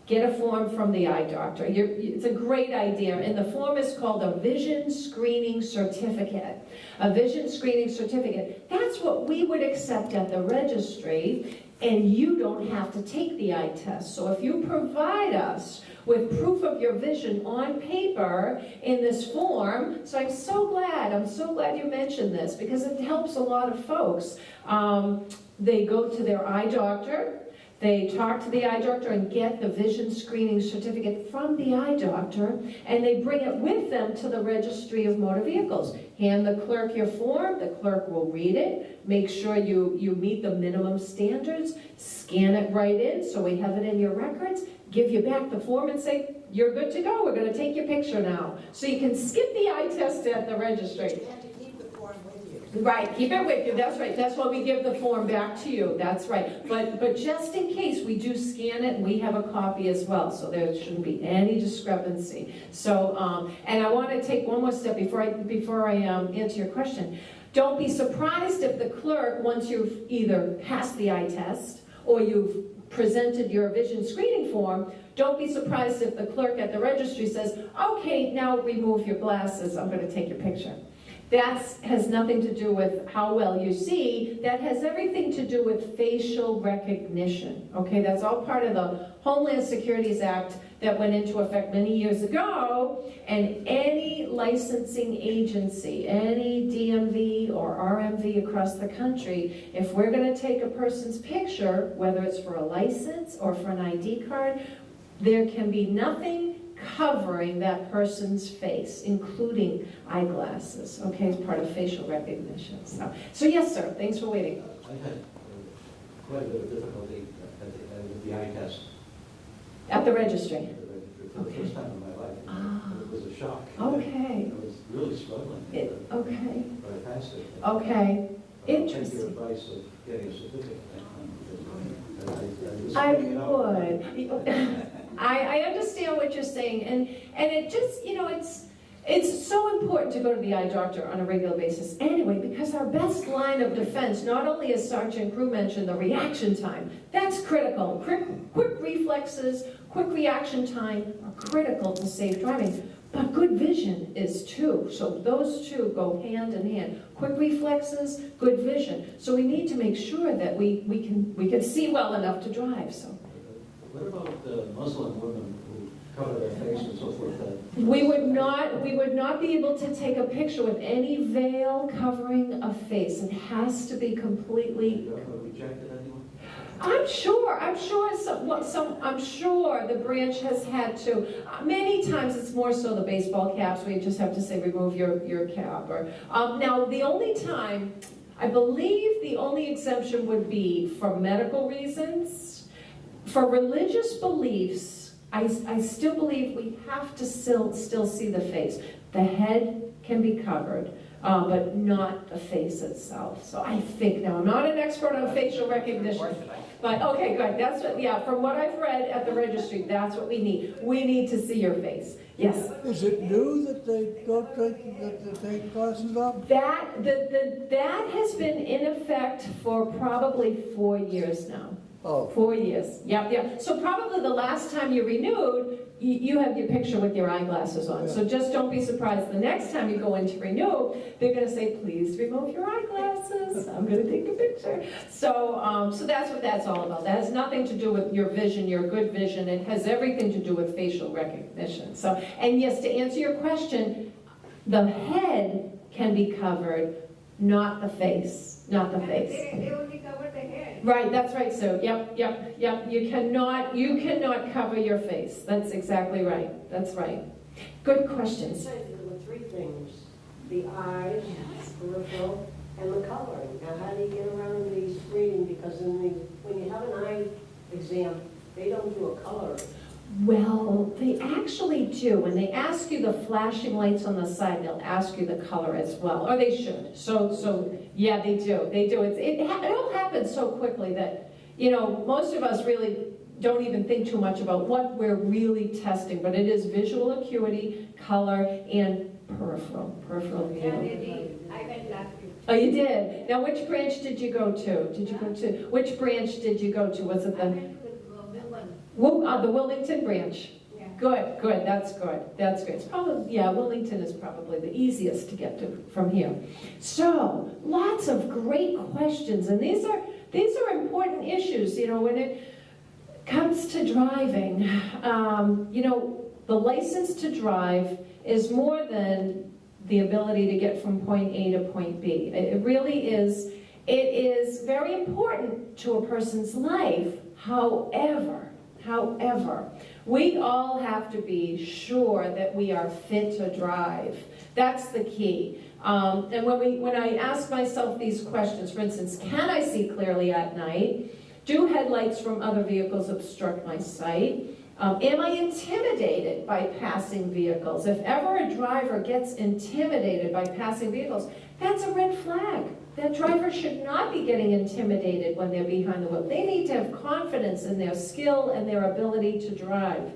get a form from the eye doctor. It's a great idea, and the form is called a vision screening certificate. A vision screening certificate. That's what we would accept at the registry, and you don't have to take the eye test. So if you provide us with proof of your vision on paper in this form, so I'm so glad you mentioned this, because it helps a lot of folks. They go to their eye doctor, they talk to the eye doctor and get the vision screening certificate from the eye doctor, and they bring it with them to the Registry of Motor Vehicles. Hand the clerk your form, the clerk will read it, make sure you meet the minimum standards, scan it right in so we have it in your records, give you back the form and say, you're good to go, we're going to take your picture now. So you can skip the eye test at the registry. You have to keep the form with you. Right, keep it with you, that's right. That's why we give the form back to you, that's right. But just in case, we do scan it, and we have a copy as well, so there shouldn't be any discrepancy. So, and I want to take one more step before I answer your question. Don't be surprised if the clerk, once you've either passed the eye test, or you've presented your vision screening form, don't be surprised if the clerk at the registry says, okay, now remove your glasses, I'm going to take your picture. That has nothing to do with how well you see. That has everything to do with facial recognition. Okay, that's all part of the Homeland Securities Act that went into effect many years ago. And any licensing agency, any DMV or RMV across the country, if we're going to take a person's picture, whether it's for a license or for an ID card, there can be nothing covering that person's face, including eyeglasses, okay, as part of facial recognition. So yes, sir, thanks for waiting. I had quite a bit of difficulty with the eye test. At the registry. For the first time in my life. Ah. It was a shock. Okay. I was really struggling. Okay. But I passed it. Okay. Take Interesting. your advice of getting a certificate. I would. I understand what you're saying, and it just, it's so important to go to the eye doctor on a regular basis anyway, because our best line of defense, not only as Sergeant Crew mentioned, the reaction time, that's critical. Quick reflexes, quick reaction time are critical to safe driving. But good vision is too. So those two go hand in hand. Quick reflexes, good vision. So we need to make sure that we can see well enough to drive. So. What about the Muslim women who cover their face and so forth? We would not be able to take a picture with any veil covering a face. It has to be completely. You ever rejected anyone? I'm sure the branch has had to. Many times it's more so the baseball caps where you just have to say remove your cap. Or now the only time, I believe the only exemption would be for medical reasons. For religious beliefs, I still believe we have to still see the face. The head can be covered. but not the face itself. So I think, now I'm not an expert on facial recognition, but okay, good. That's what, yeah, from what I've read at the registry, that's what we need. We need to see your face. Yes? Is it new that they don't take, that they take glasses off? That has been in effect for probably 4 years now. Oh. 4 years, yep. So probably the last time you renewed, you have your picture with your eyeglasses on. So just don't be surprised the next time you go in to renew, they're gonna say, please remove your eyeglasses. I'm gonna take a picture. So that's what that's all about. That has nothing to do with your vision, your good vision. It has everything to do with facial recognition. So, and yes, to answer your question, the head can be covered, not the face, not the face. They only cover the head. Right, that's right, Sue. Yep. You cannot cover your face. That's exactly right. That's right. Good questions. There were three things: the eyes, peripheral, and the coloring. Now, how do you get around the screening? Because when you have an eye exam, they don't do a color. Well, they actually do. When they ask you the flashing lights on the side, they'll ask you the color as well, or they should. So yeah, they do. They do. It all happens so quickly that, most of us really don't even think too much about what we're really testing, but it is visual acuity, color, and peripheral view. I went last week. Oh, you did? Now, which branch did you go to? Which branch did you go to? Was it I the... went with the Wilmington branch. Yeah. Good, that's good. It's probably, Wilmington is probably the easiest to get to from here. So, lots of great questions, and these are important issues, when it comes to driving. The license to drive is more than the ability to get from point A to point B. It really is. It is very important to a person's life. However, we all have to be sure that we are fit to drive. That's the key. And when I ask myself these questions, for instance, can I see clearly at night? Do headlights from other vehicles obstruct my sight? Am I intimidated by passing vehicles? If ever a driver gets intimidated by passing vehicles, that's a red flag. That driver should not be getting intimidated when they're behind the wheel. They need to have confidence in their skill and their ability to drive.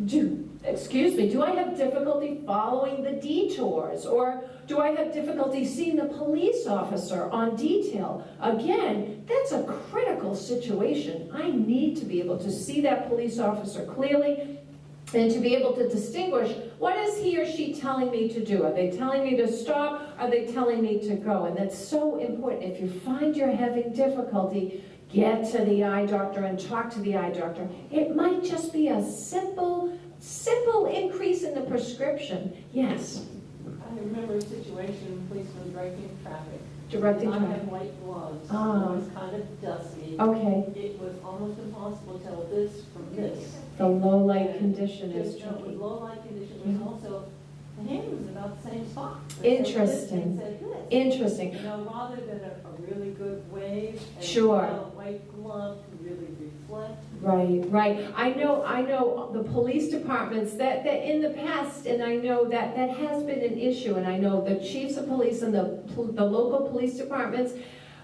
Do I have difficulty following the detours? Or do I have difficulty seeing the police officer on detail? Again, that's a critical situation. I need to be able to see that police officer clearly and to be able to distinguish, what is he or she telling me to do? Are they telling me to stop? Are they telling me to go? And that's so important. If you find you're having difficulty, get to the eye doctor and talk to the eye doctor. It might just be a simple increase in the prescription. Yes? I remember a situation, police was directing traffic. Directing I traffic. had white gloves. Ah. It was kind of dusty. Okay. It was almost impossible to tell this from this. The low light condition is Just, it was tricky. low light condition, it was also, the hand was about the same spot. Interesting. It said this. Interesting. Rather than a really good wave. And Sure. a white glove to really reflect. Right. I know the police departments that in the past, and I know that has been an issue, and I know the chiefs of police and the local police departments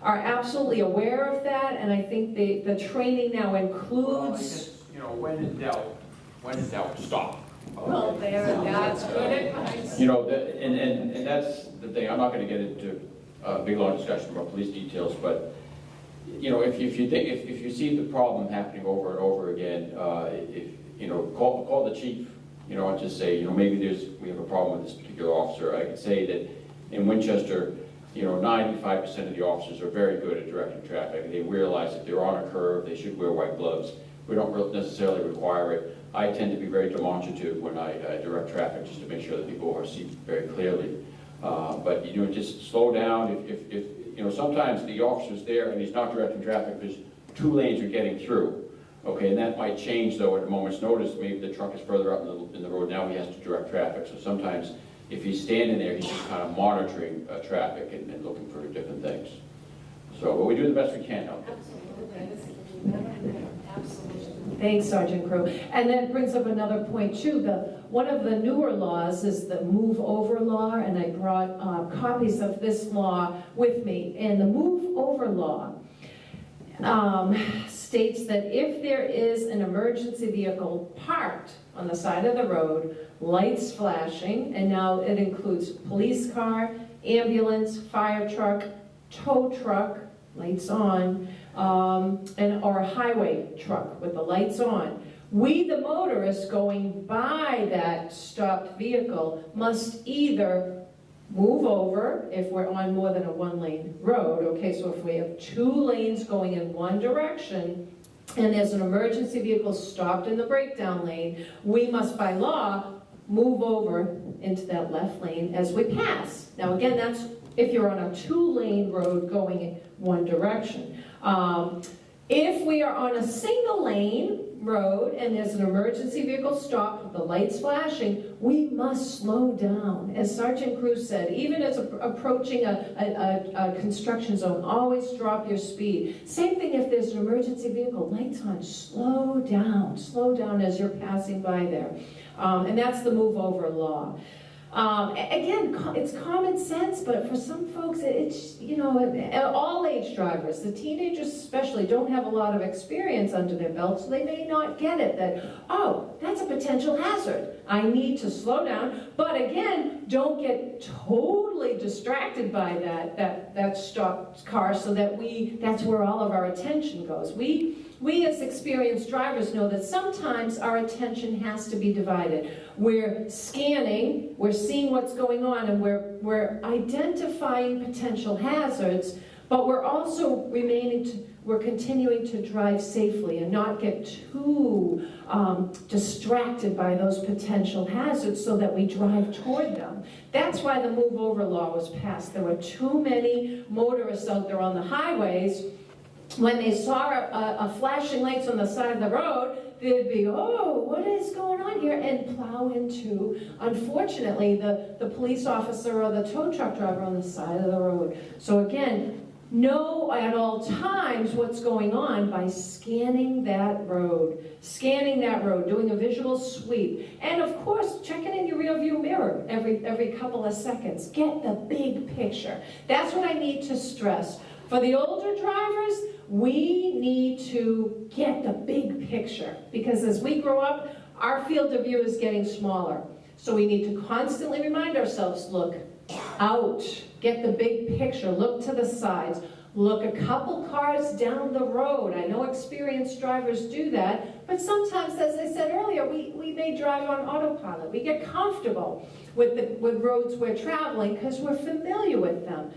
are absolutely aware of that, and I think the training now includes... When in doubt, stop. Well, that's good advice. And that's the thing. I'm not going to get into a big long discussion about police details, but if you see the problem happening over and over again, call the chief, and just say, maybe we have a problem with this particular officer. I can say that in Winchester, 95% of the officers are very good at directing traffic. They realize if they're on a curve, they should wear white gloves. We don't necessarily require it. I tend to be very demonstrative when I direct traffic, just to make sure that people are seen very clearly. But just slow down. If sometimes the officer's there and he's not directing traffic because 2 lanes are getting through. Okay, and that might change though at a moment's notice. Maybe the truck is further up in the road. Now he has to direct traffic. So sometimes if he's standing there, he's just kind of monitoring traffic and looking for different things. So, but we do the best we can out there. Absolutely. Thanks, Sergeant Crew. And that brings up another point too. One of the newer laws is the move over law, and I brought copies of this law with me. And the move over law states that if there is an emergency vehicle parked on the side of the road, lights flashing, and now it includes police car, ambulance, fire truck, tow truck, lights on, or a highway truck with the lights on. We, the motorists going by that stopped vehicle, must either move over if we're on more than a one-lane road. Okay, so if we have 2 lanes going in one direction and there's an emergency vehicle stopped in the breakdown lane, we must by law move over into that left lane as we pass. Now again, that's if you're on a 2-lane road going in one direction. If we are on a single lane road and there's an emergency vehicle stopped with the lights flashing, we must slow down. As Sergeant Cruz said, even as approaching a construction zone, always drop your speed. Same thing if there's an emergency vehicle, lights on, slow down as you're passing by there. And that's the move over law. Again, it's common sense, but for some folks, it's, you know, all age drivers, the teenagers especially, don't have a lot of experience under their belt, so they may not get it that, oh, that's a potential hazard. I need to slow down. But again, don't get totally distracted by that stopped car so that that's where all of our attention goes. We as experienced drivers know that sometimes our attention has to be divided. We're scanning, we're seeing what's going on, and we're identifying potential hazards, but we're also we're continuing to drive safely and not get too distracted by those potential hazards so that we drive toward them. That's why the move over law was passed. There were too many motorists out there on the highways. When they saw a flashing lights on the side of the road, they'd be, oh, what is going on here? And plow into, unfortunately, the police officer or the tow truck driver on the side of the road. So again, know at all times what's going on by scanning that road, doing a visual sweep. And of course, checking in your rearview mirror every couple of seconds. Get the big picture. That's what I need to stress. For the older drivers, we need to get the big picture, because as we grow up, our field of view is getting smaller. So we need to constantly remind ourselves, look out, get the big picture, look to the sides, look a couple cars down the road. I know experienced drivers do that, but sometimes, as I said earlier, we may drive on autopilot. We get comfortable with roads we're traveling because we're familiar with them.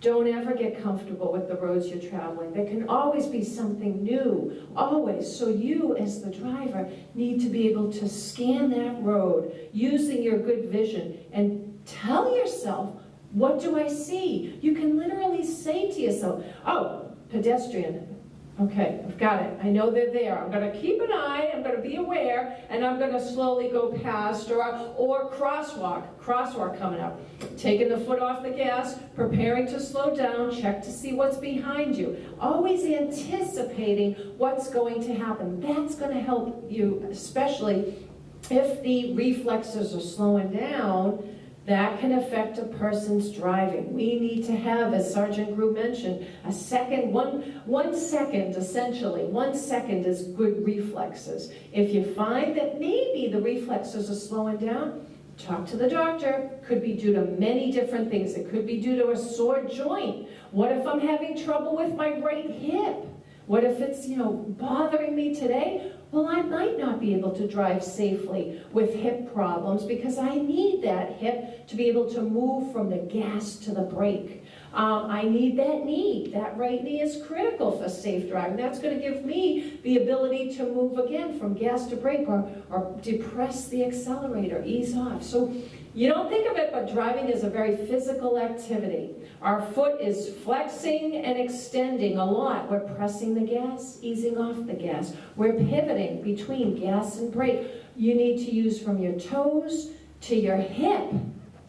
Don't ever get comfortable with the roads you're traveling. There can always be something new, always. So you, as the driver, need to be able to scan that road using your good vision and tell yourself, what do I see? You can literally say to yourself, oh, pedestrian. Okay, I've got it. I know they're there. I'm going to keep an eye, I'm going to be aware, and I'm going to slowly go past, or crosswalk coming up. Taking the foot off the gas, preparing to slow down, check to see what's behind you. Always anticipating what's going to happen. That's going to help you, especially if the reflexes are slowing down. That can affect a person's driving. We need to have, as Sergeant Grew mentioned, a second, one second, essentially. 1 second is good reflexes. If you find that maybe the reflexes are slowing down, talk to the doctor. Could be due to many different things. It could be due to a sore joint. What if I'm having trouble with my right hip? What if it's, bothering me today? Well, I might not be able to drive safely with hip problems because I need that hip to be able to move from the gas to the brake. I need that knee. That right knee is critical for safe driving. That's going to give me the ability to move again from gas to brake or depress the accelerator, ease off. So you don't think of it, but driving is a very physical activity. Our foot is flexing and extending a lot. We're pressing the gas, easing off the gas. We're pivoting between gas and brake. You need to use from your toes to your hip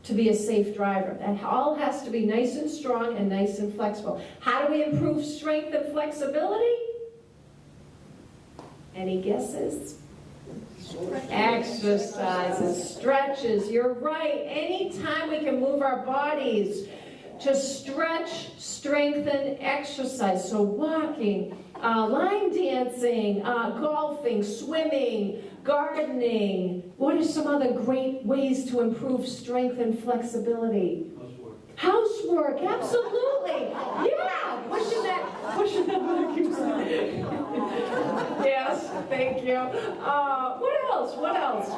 to be a safe driver. That all has to be nice and strong and nice and flexible. How do we improve strength and flexibility? Any guesses? Exercises, stretches, you're right. Anytime we can move our bodies to stretch, strengthen, exercise. So walking, line dancing, golfing, swimming, gardening. What are some other great ways to improve strength and flexibility? Housework, absolutely. Yeah, pushing that vacuum. Yes, thank you. What else?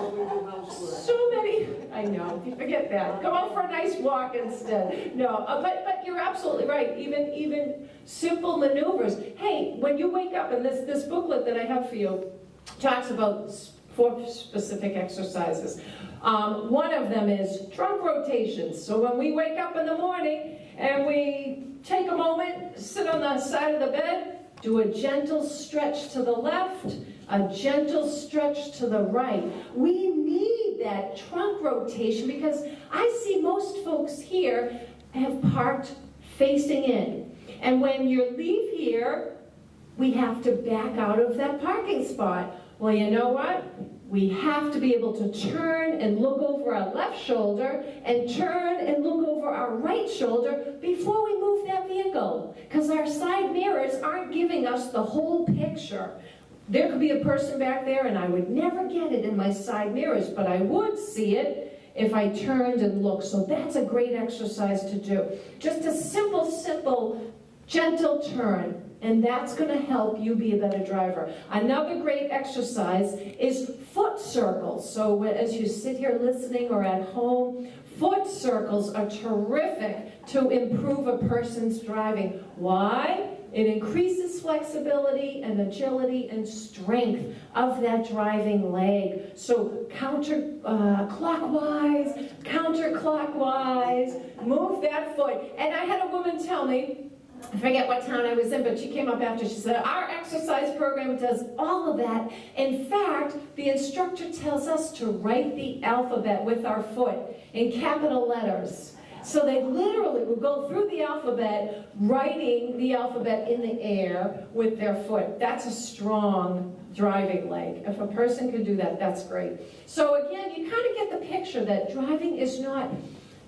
So many, I know, you forget that. Go out for a nice walk instead. No, but you're absolutely right. Even simple maneuvers. Hey, when you wake up, and this booklet that I have for you talks about 4 specific exercises. One of them is trunk rotations. So when we wake up in the morning and we take a moment, sit on the side of the bed, do a gentle stretch to the left, a gentle stretch to the right. We need that trunk rotation because I see most folks here have parked facing in. And when you leave here, we have to back out of that parking spot. Well, you know what? We have to be able to turn and look over our left shoulder and turn and look over our right shoulder before we move that vehicle. Because our side mirrors aren't giving us the whole picture. There could be a person back there and I would never get it in my side mirrors, but I would see it if I turned and looked. So that's a great exercise to do. Just a simple, gentle turn. And that's going to help you be a better driver. Another great exercise is foot circles. So as you sit here listening or at home, foot circles are terrific to improve a person's driving. Why? It increases flexibility and agility and strength of that driving leg. So counterclockwise, move that foot. And I had a woman tell me, I forget what town I was in, but she came up after. She said, our exercise program does all of that. In fact, the instructor tells us to write the alphabet with our foot in capital letters. So they literally will go through the alphabet, writing the alphabet in the air with their foot. That's a strong driving leg. If a person can do that, that's great. So again, you kind of get the picture that driving is not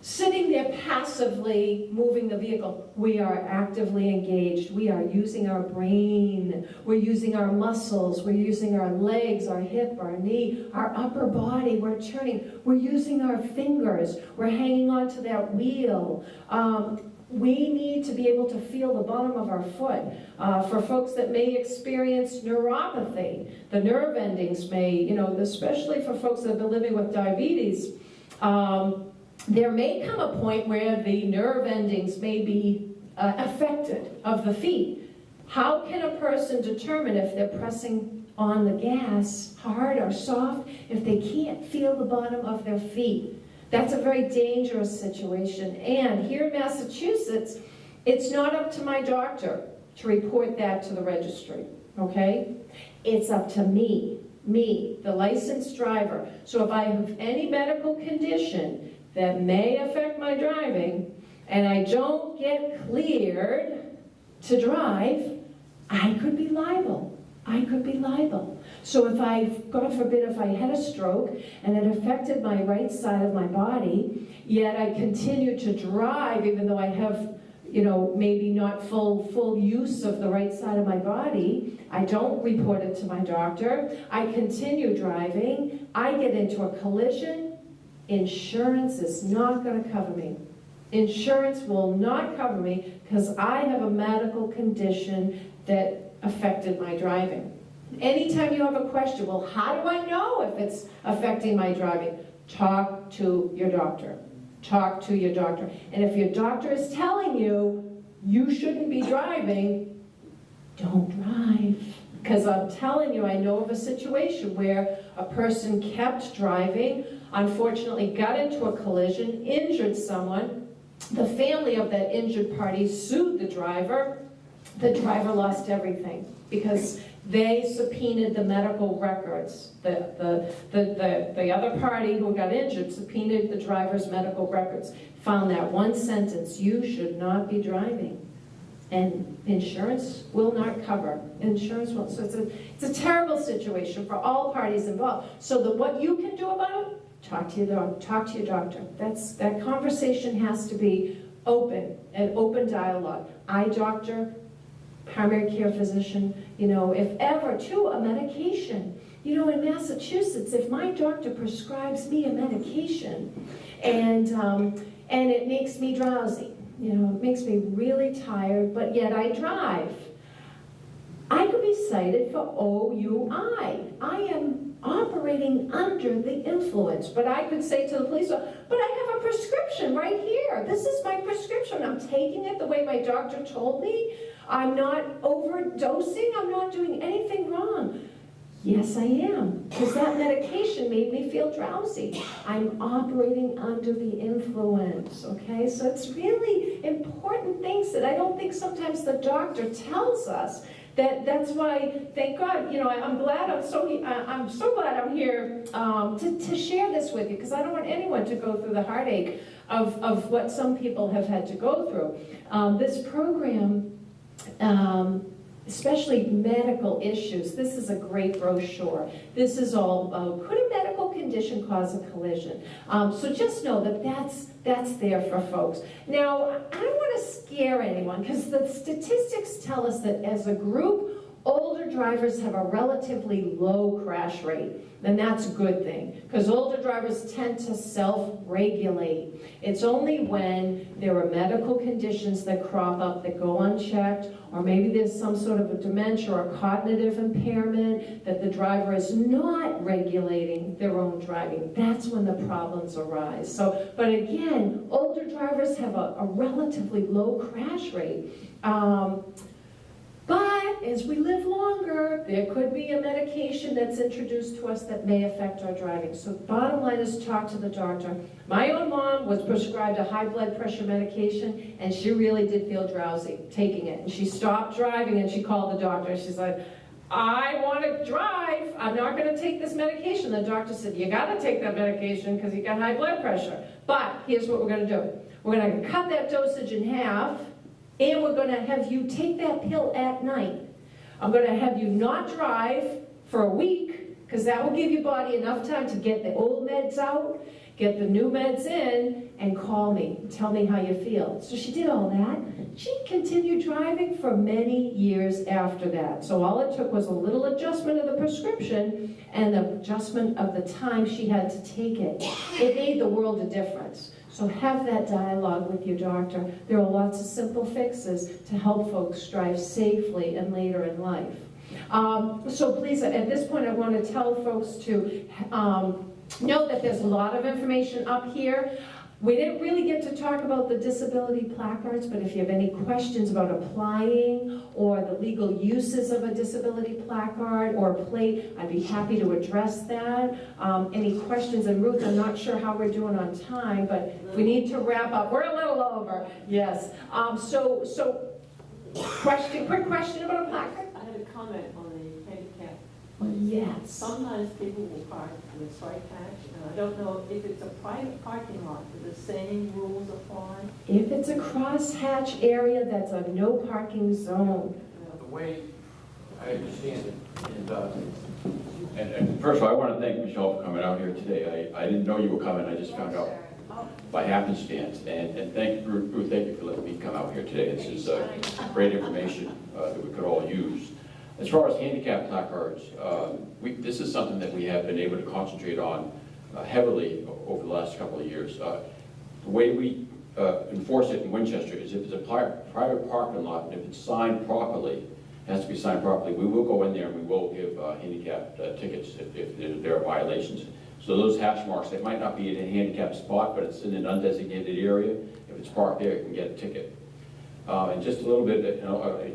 sitting there passively moving the vehicle. We are actively engaged. We are using our brain. We're using our muscles. We're using our legs, our hip, our knee, our upper body. We're turning. We're using our fingers. We're hanging on to that wheel. We need to be able to feel the bottom of our foot. For folks that may experience neuropathy, the nerve endings may, especially for folks that have been living with diabetes, there may come a point where the nerve endings may be affected of the feet. How can a person determine if they're pressing on the gas hard or soft if they can't feel the bottom of their feet? That's a very dangerous situation. And here in Massachusetts, it's not up to my doctor to report that to the registry, okay? It's up to me, the licensed driver. So if I have any medical condition that may affect my driving, and I don't get cleared to drive, I could be liable. So if God forbid, if I had a stroke and it affected my right side of my body, yet I continue to drive even though I have, maybe not full use of the right side of my body, I don't report it to my doctor, I continue driving, I get into a collision, insurance is not going to cover me. Insurance will not cover me because I have a medical condition that affected my driving. Anytime you have a question, well, how do I know if it's affecting my driving? Talk to your doctor. Talk to your doctor. And if your doctor is telling you you shouldn't be driving, don't drive. Because I'm telling you, I know of a situation where a person kept driving, unfortunately got into a collision, injured someone. The family of that injured party sued the driver. The driver lost everything because they subpoenaed the medical records. The other party who got injured subpoenaed the driver's medical records, found that one sentence, you should not be driving. and insurance will not cover. Insurance won't, so it's a terrible situation for all parties involved. So what you can do about it, talk to your doctor. That conversation has to be open, an open dialogue. Eye doctor, primary care physician, if ever, too, a medication. In Massachusetts, if my doctor prescribes me a medication and it makes me drowsy, it makes me really tired, but yet I drive, I could be cited for OUI. I am operating under the influence, but I could say to the police, but I have a prescription right here. This is my prescription. I'm taking it the way my doctor told me. I'm not overdosing. I'm not doing anything wrong. Yes, I am, because that medication made me feel drowsy. I'm operating under the influence, okay? So it's really important things that I don't think sometimes the doctor tells us. That's why, thank God, I'm so glad I'm here to share this with you, because I don't want anyone to go through the heartache of what some people have had to go through. This program, especially medical issues, this is a great brochure. This is all about, could a medical condition cause a collision? So just know that that's there for folks. Now, I don't want to scare anyone, because the statistics tell us that as a group, older drivers have a relatively low crash rate. And that's a good thing, because older drivers tend to self-regulate. It's only when there are medical conditions that crop up that go unchecked, or maybe there's some sort of a dementia or cognitive impairment that the driver is not regulating their own driving. That's when the problems arise. But again, older drivers have a relatively low crash rate. But as we live longer, there could be a medication that's introduced to us that may affect our driving. So bottom line is talk to the doctor. My own mom was prescribed a high blood pressure medication, and she really did feel drowsy taking it. And she stopped driving and she called the doctor. She's like, I want to drive. I'm not going to take this medication. The doctor said, you got to take that medication because you got high blood pressure. But here's what we're going to do. We're going to cut that dosage in half, and we're going to have you take that pill at night. I'm going to have you not drive for a week, because that will give your body enough time to get the old meds out, get the new meds in, and call me. Tell me how you feel. So she did all that. She continued driving for many years after that. So all it took was a little adjustment of the prescription and an adjustment of the time she had to take it. It made the world a difference. So have that dialogue with your doctor. There are lots of simple fixes to help folks drive safely and later in life. So please, at this point, I want to tell folks to know that there's a lot of information up here. We didn't really get to talk about the disability placards, but if you have any questions about applying or the legal uses of a disability placard or plate, I'd be happy to address that. Any questions? And Ruth, I'm not sure how we're doing on time, but if we need to wrap up, we're a little over. Yes. Quick question about a placard? I had a comment on the handicap. Yes. Sometimes people will park in a striped hatch, and I don't know if it's a private parking lot, do the same rules apply? If it's a crosshatch area, that's a no parking zone. The way I understand it, And first of all, I want to thank Michelle for coming out here today. I didn't know you were coming, I just found out by happenstance. And thank you, Ruth, thank you for letting me come out here today. This is great information that we could all use. As far as handicap placards, this is something that we have been able to concentrate on heavily over the last couple of years. The way we enforce it in Winchester is if it's a private parking lot and if it's signed properly, it has to be signed properly, we will go in there and we will give handicap tickets if there are violations. So those hash marks, they might not be in a handicapped spot, but it's in an undesignated area. If it's parked there, you can get a ticket. And just a little bit,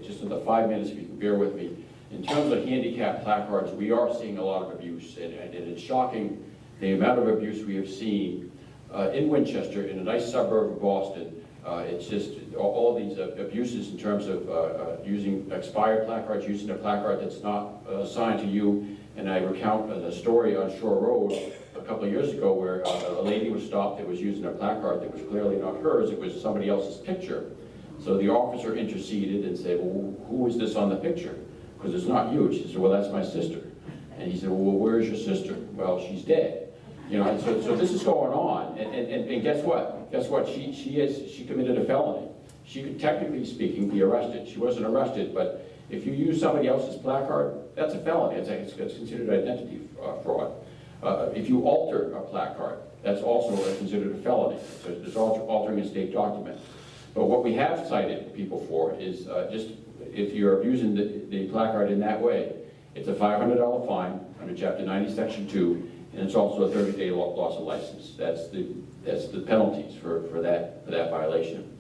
just in the 5 minutes, if you can bear with me, in terms of handicap placards, we are seeing a lot of abuse, and it's shocking the amount of abuse we have seen in Winchester, in a nice suburb of Boston. It's just all these abuses in terms of using expired placards, using a placard that's not assigned to you. And I recount a story on Shore Road a couple of years ago where a lady was stopped that was using a placard that was clearly not hers, it was somebody else's picture. So the officer interceded and said, well, who is this on the picture? Because it's not you. She said, well, that's my sister. And he said, well, where's your sister? Well, she's dead. You know, and so this is going on. And guess what? Guess what? She committed a felony. She could, technically speaking, be arrested. She wasn't arrested, but if you use somebody else's placard, that's a felony. It's considered identity fraud. If you alter a placard, that's also considered a felony. So it's altering a state document. But what we have cited people for is just if you're abusing the placard in that way, it's a $500 fine under Chapter 90, Section 2, and it's also a 30-day loss of license. That's the penalties for that violation.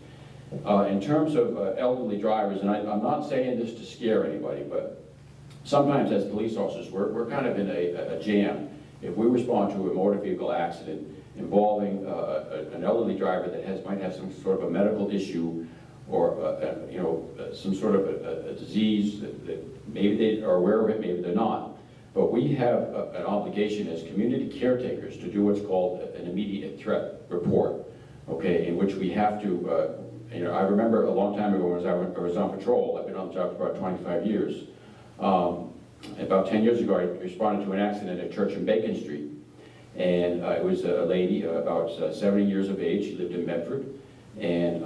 In terms of elderly drivers, and I'm not saying this to scare anybody, but sometimes as police officers, we're kind of in a jam. If we respond to a motor vehicle accident involving an elderly driver that might have some sort of a medical issue or some sort of a disease that maybe they are aware of it, maybe they're not. But we have an obligation as community caretakers to do what's called an immediate threat report, okay, in which we have to, I remember a long time ago when I was on patrol. I've been on the job for about 25 years. About 10 years ago, I responded to an accident at Church and Bacon Street. And it was a lady about 70 years of age. She lived in Medford. And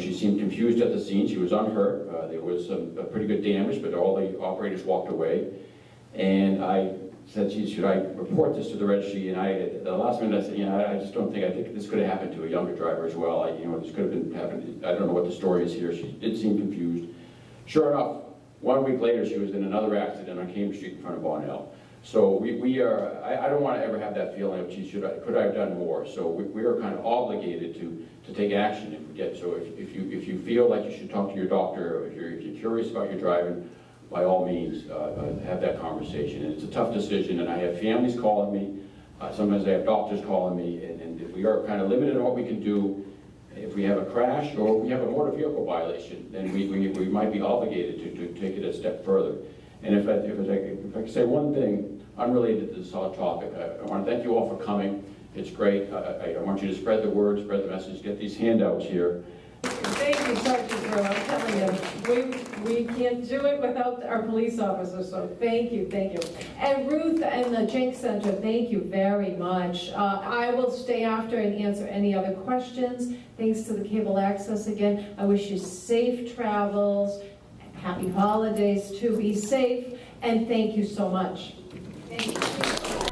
she seemed confused at the scene. She was unhurt. There was some pretty good damage, but all the operators walked away. And I said, geez, should I report this to the registry? And at the last minute I said, I just don't think, I think this could have happened to a younger driver as well. This could have been happened. I don't know what the story is here. She did seem confused. Sure enough, 1 week later, she was in another accident on Cambridge Street in front of Barnell. So I don't want to ever have that feeling of, geez, could I have done more? So we are kind of obligated to take action if we get. So if you feel like you should talk to your doctor, or if you're curious about your driving, by all means, have that conversation. And it's a tough decision, and I have families calling me. Sometimes I have doctors calling me, and we are kind of limited in what we can do. If we have a crash or we have a motor vehicle violation, then we might be obligated to take it a step further. And if I could say one thing unrelated to this whole topic, I want to thank you all for coming. It's great. I want you to spread the word, spread the message, get these handouts here. Thank you, Sergeant Brewer. I'm telling you, we can't do it without our police officers, so thank you. And Ruth and the Jenks Center, thank you very much. I will stay after and answer any other questions. Thanks to the cable access again. I wish you safe travels, happy holidays too, be safe, and thank you so much. Thank you.